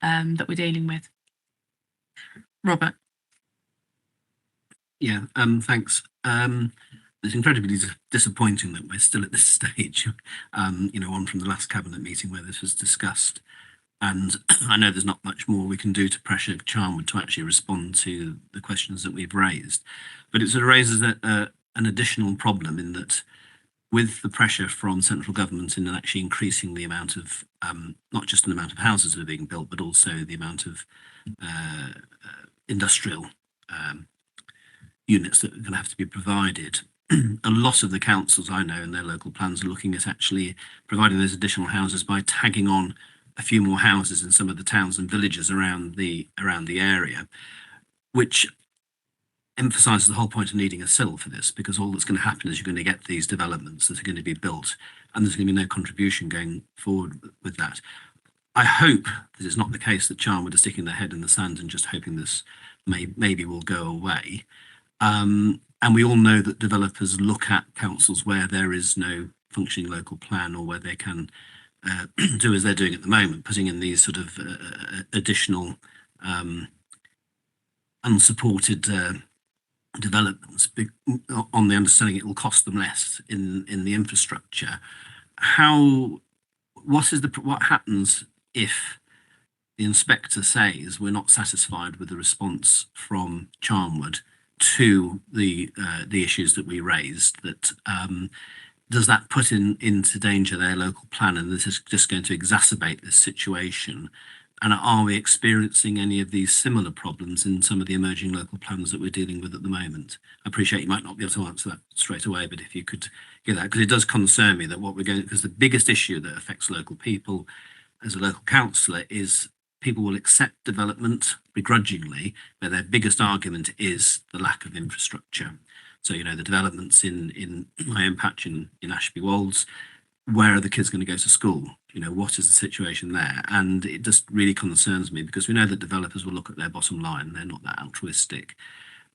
that we're dealing with. Robert. Yeah, thanks. It's incredibly disappointing that we're still at this stage, on from the last cabinet meeting where this was discussed. And I know there's not much more we can do to pressure Charnwood to actually respond to the questions that we've raised. But it sort of raises an additional problem in that, with the pressure from central government in actually increasing the amount of, not just the amount of houses that are being built, but also the amount of industrial units that are going to have to be provided. A lot of the councils I know in their local plans are looking at actually providing those additional houses by tagging on a few more houses in some of the towns and villages around the area, which emphasises the whole point of needing a SIL for this, because all that's going to happen is you're going to get these developments that are going to be built, and there's going to be no contribution going forward with that. I hope that it's not the case that Charnwood are sticking their head in the sand and just hoping this maybe will go away. And we all know that developers look at councils where there is no functioning local plan, or where they can do as they're doing at the moment, putting in these sort of additional unsupported developments on the understanding it will cost them less in the infrastructure. What happens if the inspector says we're not satisfied with the response from Charnwood to the issues that we raised? That does that put into danger their local plan, and this is just going to exacerbate this situation? And are we experiencing any of these similar problems in some of the emerging local plans that we're dealing with at the moment? I appreciate you might not be able to answer that straight away, but if you could get that, because it does concern me that because the biggest issue that affects local people as a local councillor is people will accept development begrudgingly, but their biggest argument is the lack of infrastructure. So, the developments in my own patch in Ashby Wolds, where are the kids going to go to school? What is the situation there? And it just really concerns me, because we know that developers will look at their bottom line. They're not that altruistic.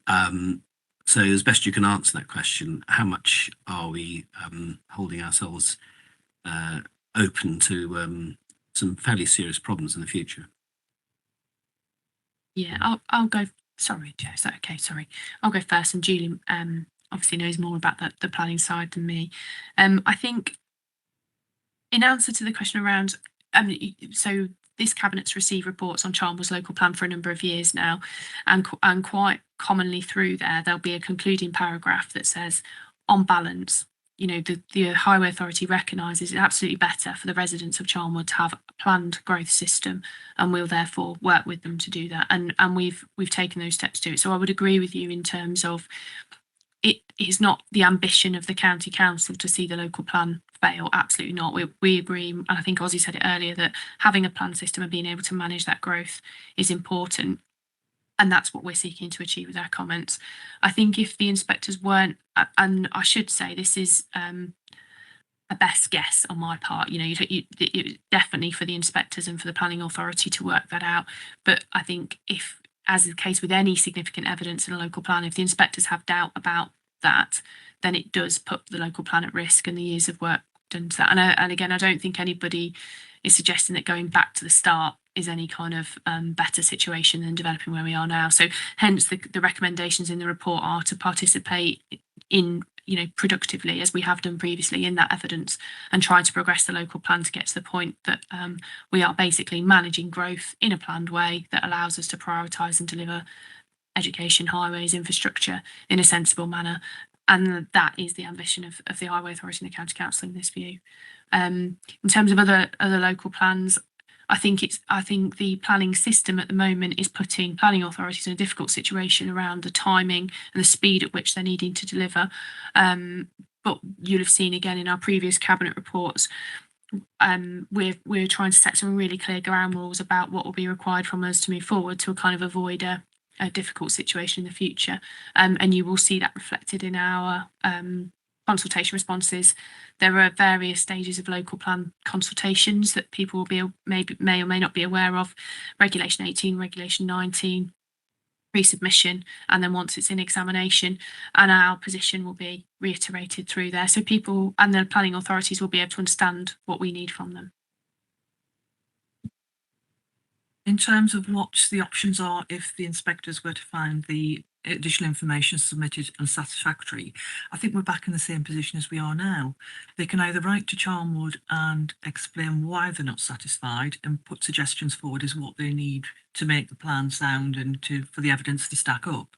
So as best you can answer that question, how much are we holding ourselves open to some fairly serious problems in the future? Yeah, I'll go. Sorry, Joe, is that okay? Sorry. I'll go first, and Julie obviously knows more about the planning side than me. I think, in answer to the question around, so this cabinet's received reports on Charnwood's local plan for a number of years now, and quite commonly through there'll be a concluding paragraph that says, on balance, you know, the Highway Authority recognises it's absolutely better for the residents of Charnwood to have a planned growth system, and we'll therefore work with them to do that. And we've taken those steps to it. So I would agree with you in terms of it is not the ambition of the county council to see the local plan fail. Absolutely not. We agree, and I think Ozzy said it earlier, that having a plan system and being able to manage that growth is important. And that's what we're seeking to achieve with our comments. I think if the inspectors weren't, and I should say this is a best guess on my part, you know, it definitely for the inspectors and for the planning authority to work that out. But I think if, as is the case with any significant evidence in a local plan, if the inspectors have doubt about that, then it does put the local plan at risk and the years of work done to that. And again, I don't think anybody is suggesting that going back to the start is any kind of better situation than developing where we are now. So hence the recommendations in the report are to participate in, you know, productively, as we have done previously, in that evidence, and try to progress the local plan to get to the point that we are basically managing growth in a planned way that allows us to prioritise and deliver education, highways, infrastructure in a sensible manner. And that is the ambition of the Highway Authority and the County Council in this view. In terms of other local plans, I think the planning system at the moment is putting planning authorities in a difficult situation around the timing and the speed at which they're needing to deliver. But you'll have seen again in our previous cabinet reports, we're trying to set some really clear ground rules about what will be required from us to move forward to kind of avoid a difficult situation in the future. And you will see that reflected in our consultation responses. There are various stages of local plan consultations that people will be may or may not be aware of. Regulation 18, Regulation 19, pre-submission, and then once it's in examination, and our position will be reiterated through there. So people and the planning authorities will be able to understand what we need from them. In terms of what the options are if the inspectors were to find the additional information submitted unsatisfactory, I think we're back in the same position as we are now. They can either write to Charnwood and explain why they're not satisfied and put suggestions forward as what they need to make the plan sound and for the evidence to stack up.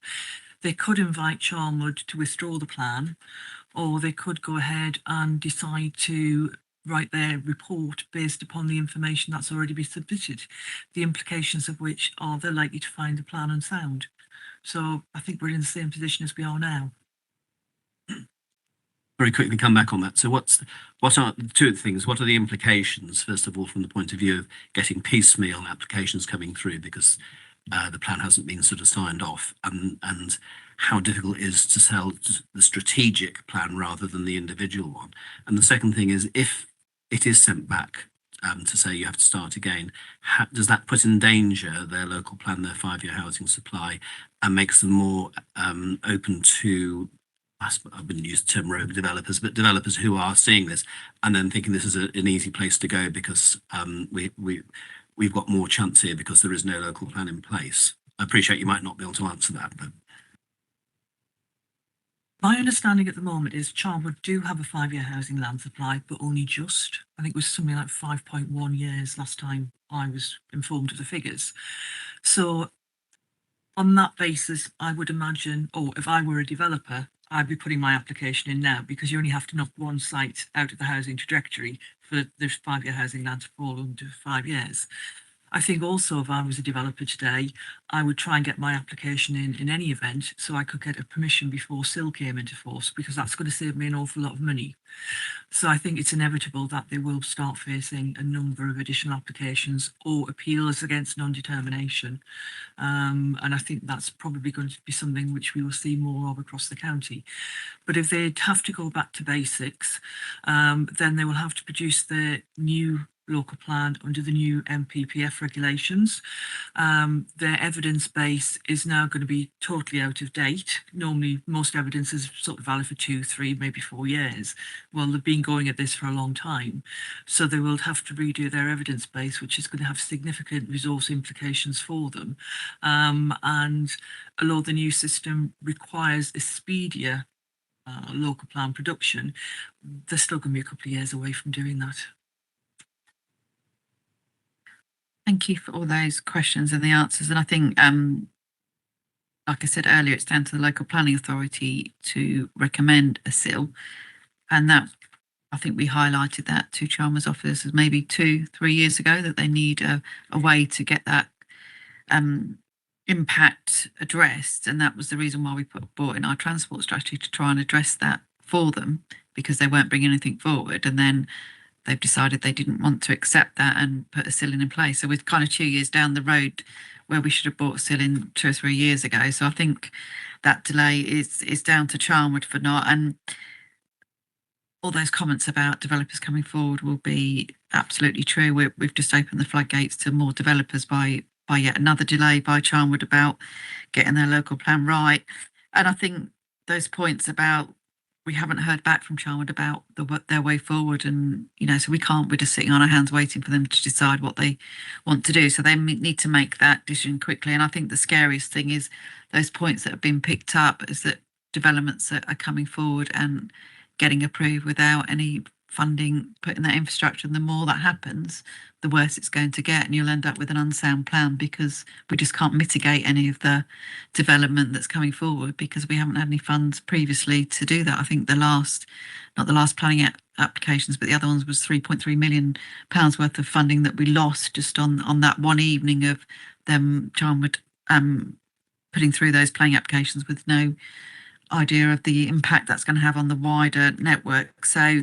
They could invite Charnwood to withdraw the plan, or they could go ahead and decide to write their report based upon the information that's already been submitted, the implications of which are they're likely to find the plan unsound. So I think we're in the same position as we are now. Very quickly come back on that. So what are the two things? What are the implications, first of all, from the point of view of getting piecemeal applications coming through because the plan hasn't been sort of signed off, and how difficult it is to sell the strategic plan rather than the individual one? And the second thing is, if it is sent back to say you have to start again, does that put in danger their local plan, their 5-year housing supply, and makes them more open to, I wouldn't use the term rogue developers, but developers who are seeing this and then thinking this is an easy place to go because we've got more chance here because there is no local plan in place? I appreciate you might not be able to answer that, but my understanding at the moment is Charnwood do have a 5-year housing land supply, but only just. I think it was something like 5.1 years last time I was informed of the figures. So on that basis, I would imagine, or if I were a developer, I'd be putting my application in now, because you only have to knock one site out of the housing trajectory for the 5-year housing land to fall under 5 years. I think also if I was a developer today, I would try and get my application in any event so I could get a permission before SIL came into force, because that's going to save me an awful lot of money. So I think it's inevitable that they will start facing a number of additional applications or appeals against non-determination. And I think that's probably going to be something which we will see more of across the county. But if they have to go back to basics, then they will have to produce their new local plan under the new MPPF regulations. Their evidence base is now going to be totally out of date. Normally, most evidence is sort of valid for 2, 3, maybe 4 years. Well, they've been going at this for a long time. So they will have to redo their evidence base, which is going to have significant resource implications for them. And although the new system requires a speedier local plan production, they're still going to be a couple of years away from doing that. Thank you for all those questions and the answers. And I think, like I said earlier, it's down to the local planning authority to recommend a SIL. And that, I think we highlighted that to Chalmers officers maybe 2-3 years ago, that they need a way to get that impact addressed. And that was the reason why we brought in our transport strategy, to try and address that for them, because they weren't bringing anything forward. And then they've decided they didn't want to accept that and put a ceiling in place. So we're kind of 2 years down the road where we should have brought a ceiling 2 or 3 years ago. So I think that delay is down to Charnwood for not. And all those comments about developers coming forward will be absolutely true. We've just opened the floodgates to more developers by yet another delay by Charnwood about getting their local plan right. And I think those points about we haven't heard back from Charnwood about their way forward, and so we're just sitting on our hands waiting for them to decide what they want to do. So they need to make that decision quickly. And I think the scariest thing is those points that have been picked up, is that developments are coming forward and getting approved without any funding put in that infrastructure. And the more that happens, the worse it's going to get, and you'll end up with an unsound plan, because we just can't mitigate any of the development that's coming forward because we haven't had any funds previously to do that. I think not the last planning applications, but the other ones was £3.3 million worth of funding that we lost just on that one evening of them Charnwood putting through those planning applications with no idea of the impact that's going to have on the wider network. So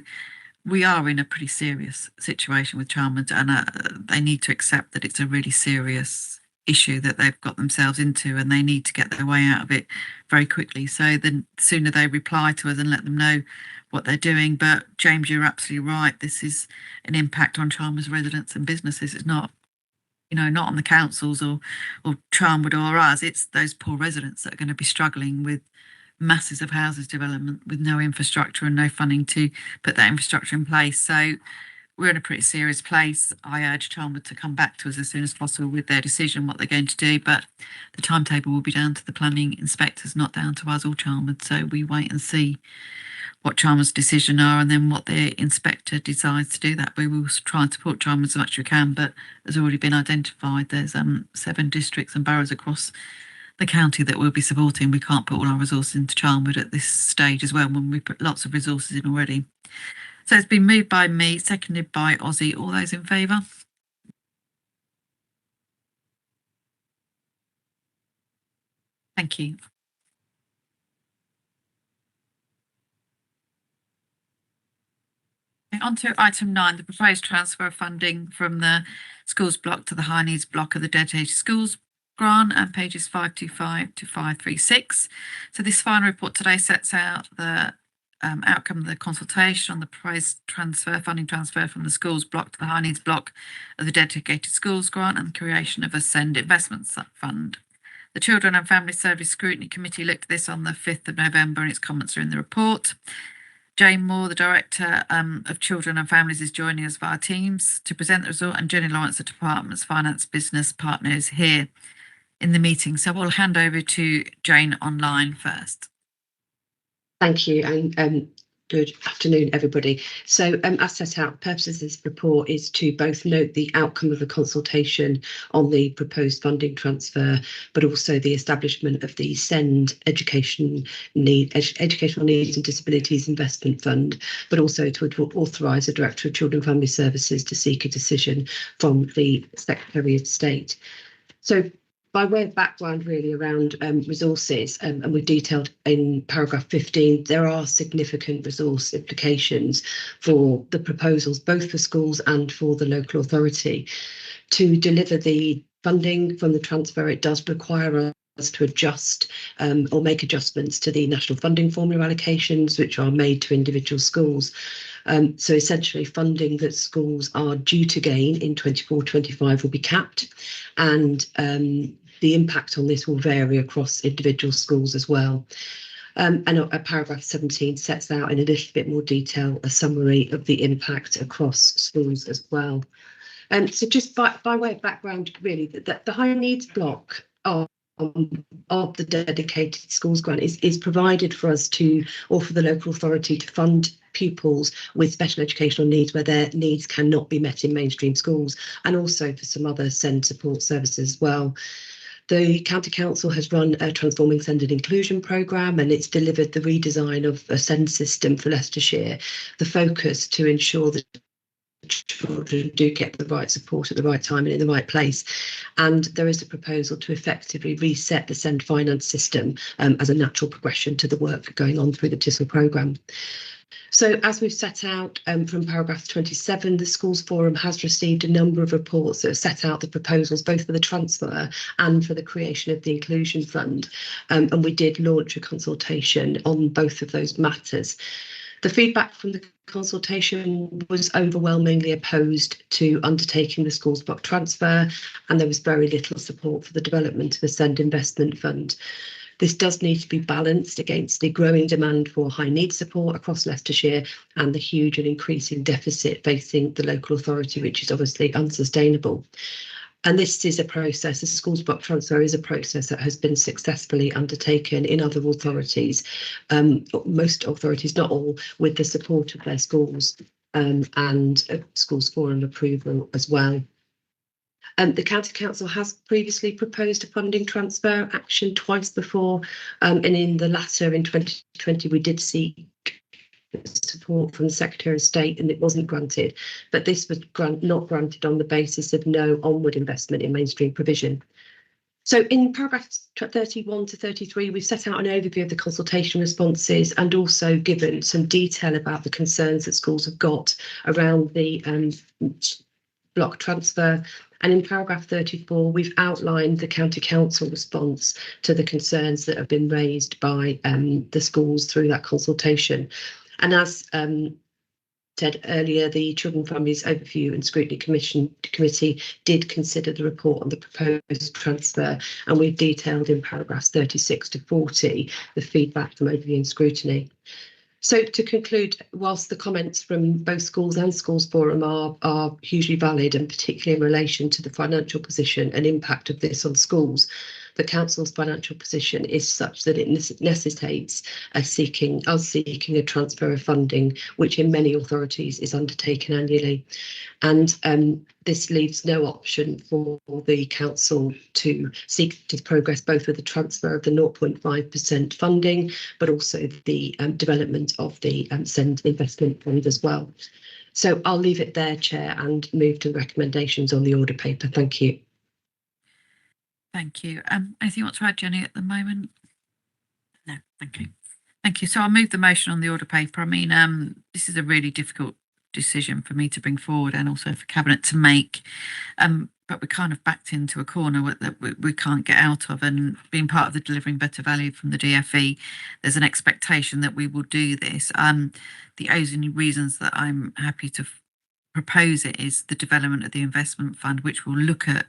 we are in a pretty serious situation with Charnwood, and they need to accept that it's a really serious issue that they've got themselves into, and they need to get their way out of it very quickly. So the sooner they reply to us and let them know what they're doing. But James, you're absolutely right. This is an impact on Charnwood's residents and businesses. It's not, not on the councils or Charnwood or us. It's those poor residents that are going to be struggling with masses of houses development with no infrastructure and no funding to put that infrastructure in place. So we're in a pretty serious place. I urge Charnwood to come back to us as soon as possible with their decision, what they're going to do. But the timetable will be down to the planning inspectors, not down to us or Charnwood. So we wait and see what Charnwood's decision are, and then what the inspector decides to do that. We will try and support Charnwood as much as we can, but as already been identified, there's 7 districts and boroughs across the county that we'll be supporting. We can't put all our resources into Charnwood at this stage as well, when we put lots of resources in already. So it's been moved by me, seconded by Ozzy. All those in favour? Thank you. On to item 9, the proposed transfer of funding from the schools block to the high needs block of the dedicated schools grant, and pages 525 to 536. So this final report today sets out the outcome of the consultation on the proposed funding transfer from the schools block to the high needs block of the dedicated schools grant, and the creation of a SEND investments fund. The Children and Family Service Scrutiny Committee looked at this on the 5th of November, and its comments are in the report. Jane Moore, the Director of Children and Families, is joining us via Teams to present the result, and Jenny Lawrence, the Department's Finance Business Partner, is here in the meeting. So we'll hand over to Jane online first. Thank you, and good afternoon, everybody. So as set out, the purpose of this report is to both note the outcome of the consultation on the proposed funding transfer, but also the establishment of the SEND Educational Needs and Disabilities Investment Fund, but also to authorise the Director of Children and Family Services to seek a decision from the Secretary of State. So by way of background really around resources, and we've detailed in paragraph 15, there are significant resource implications for the proposals, both for schools and for the local authority. To deliver the funding from the transfer, it does require us to adjust or make adjustments to the national funding formula allocations, which are made to individual schools. So essentially funding that schools are due to gain in 24-25 will be capped, and the impact on this will vary across individual schools as well. And paragraph 17 sets out in a little bit more detail a summary of the impact across schools as well. So just by way of background, really, the high needs block of the dedicated schools grant is provided for us to, or for the local authority to fund pupils with special educational needs where their needs cannot be met in mainstream schools, and also for some other SEND support services as well. The County Council has run a Transforming Send and Inclusion programme, and it's delivered the redesign of a send system for Leicestershire, the focus to ensure that children do get the right support at the right time and in the right place. And there is a proposal to effectively reset the send finance system as a natural progression to the work going on through the TISL programme. So as we've set out from paragraph 27, the Schools Forum has received a number of reports that have set out the proposals both for the transfer and for the creation of the Inclusion Fund. And we did launch a consultation on both of those matters. The feedback from the consultation was overwhelmingly opposed to undertaking the schools block transfer, and there was very little support for the development of a Send Investment Fund. This does need to be balanced against the growing demand for high needs support across Leicestershire and the huge and increasing deficit facing the local authority, which is obviously unsustainable. And this is a process, the schools block transfer is a process that has been successfully undertaken in other authorities, most authorities, not all, with the support of their schools and Schools Forum approval as well. The County Council has previously proposed a funding transfer action twice before, and in the latter in 2020 we did seek support from the Secretary of State and it wasn't granted, but this was not granted on the basis of no onward investment in mainstream provision. So in paragraphs 31 to 33, we've set out an overview of the consultation responses and also given some detail about the concerns that schools have got around the block transfer. And in paragraph 34, we've outlined the County Council response to the concerns that have been raised by the schools through that consultation. And as said earlier, the Children, Families Overview and Scrutiny Committee did consider the report on the proposed transfer, and we've detailed in paragraphs 36 to 40 the feedback from Overview and Scrutiny. So to conclude, whilst the comments from both schools and Schools Forum are hugely valid, and particularly in relation to the financial position and impact of this on schools, the Council's financial position is such that it necessitates us seeking a transfer of funding, which in many authorities is undertaken annually. And this leaves no option for the Council to seek to progress both with the transfer of the 0.5% funding, but also the development of the Send Investment Fund as well. So I'll leave it there, Chair, and move to recommendations on the order paper. Thank you. Thank you. Anything you want to add, Jenny, at the moment? No, thank you. Thank you. So I'll move the motion on the order paper. I mean, this is a really difficult decision for me to bring forward and also for Cabinet to make, but we're kind of backed into a corner that we can't get out of. And being part of the Delivering Better Value from the DFE, there's an expectation that we will do this. The only reasons that I'm happy to propose it is the development of the investment fund, which will look at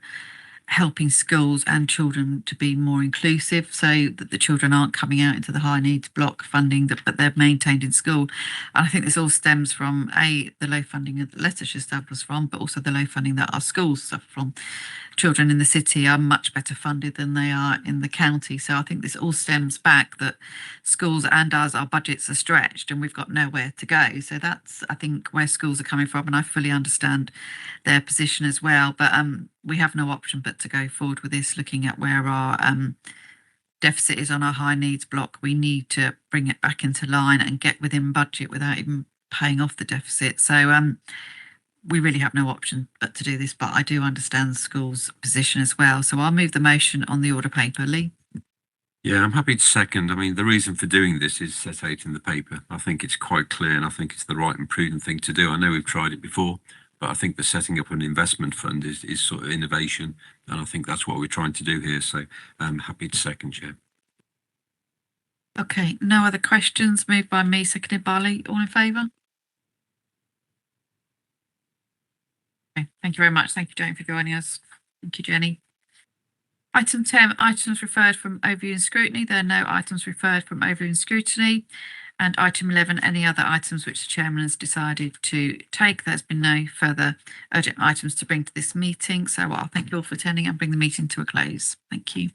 helping schools and children to be more inclusive, so that the children aren't coming out into the high needs block funding but they're maintained in school. And I think this all stems from the low funding that Leicestershire suffers from, but also the low funding that our schools suffer from. Children in the city are much better funded than they are in the county, so I think this all stems back that schools and us, our budgets are stretched and we've got nowhere to go. So that's, I think, where schools are coming from, and I fully understand their position as well. But we have no option but to go forward with this, looking at where our deficit is on our high needs block. We need to bring it back into line and get within budget without even paying off the deficit. So we really have no option but to do this, but I do understand the school's position as well. So I'll move the motion on the order paper. Lee? Yeah, I'm happy to second. I mean, the reason for doing this is set out in the paper. I think it's quite clear and I think it's the right and prudent thing to do. I know we've tried it before, but I think the setting up an investment fund is sort of innovation, and I think that's what we're trying to do here. So I'm happy to second, Chair. Okay, no other questions. Moved by me, seconded by Lee. All in favour? Okay, thank you very much. Thank you, Jane, for joining us. Thank you, Jenny. Item 10, items referred from Overview and Scrutiny. There are no items referred from Overview and Scrutiny. And item 11, any other items which the Chairman has decided to take. There's been no further urgent items to bring to this meeting. So I'll thank you all for attending and bring the meeting to a close. Thank you.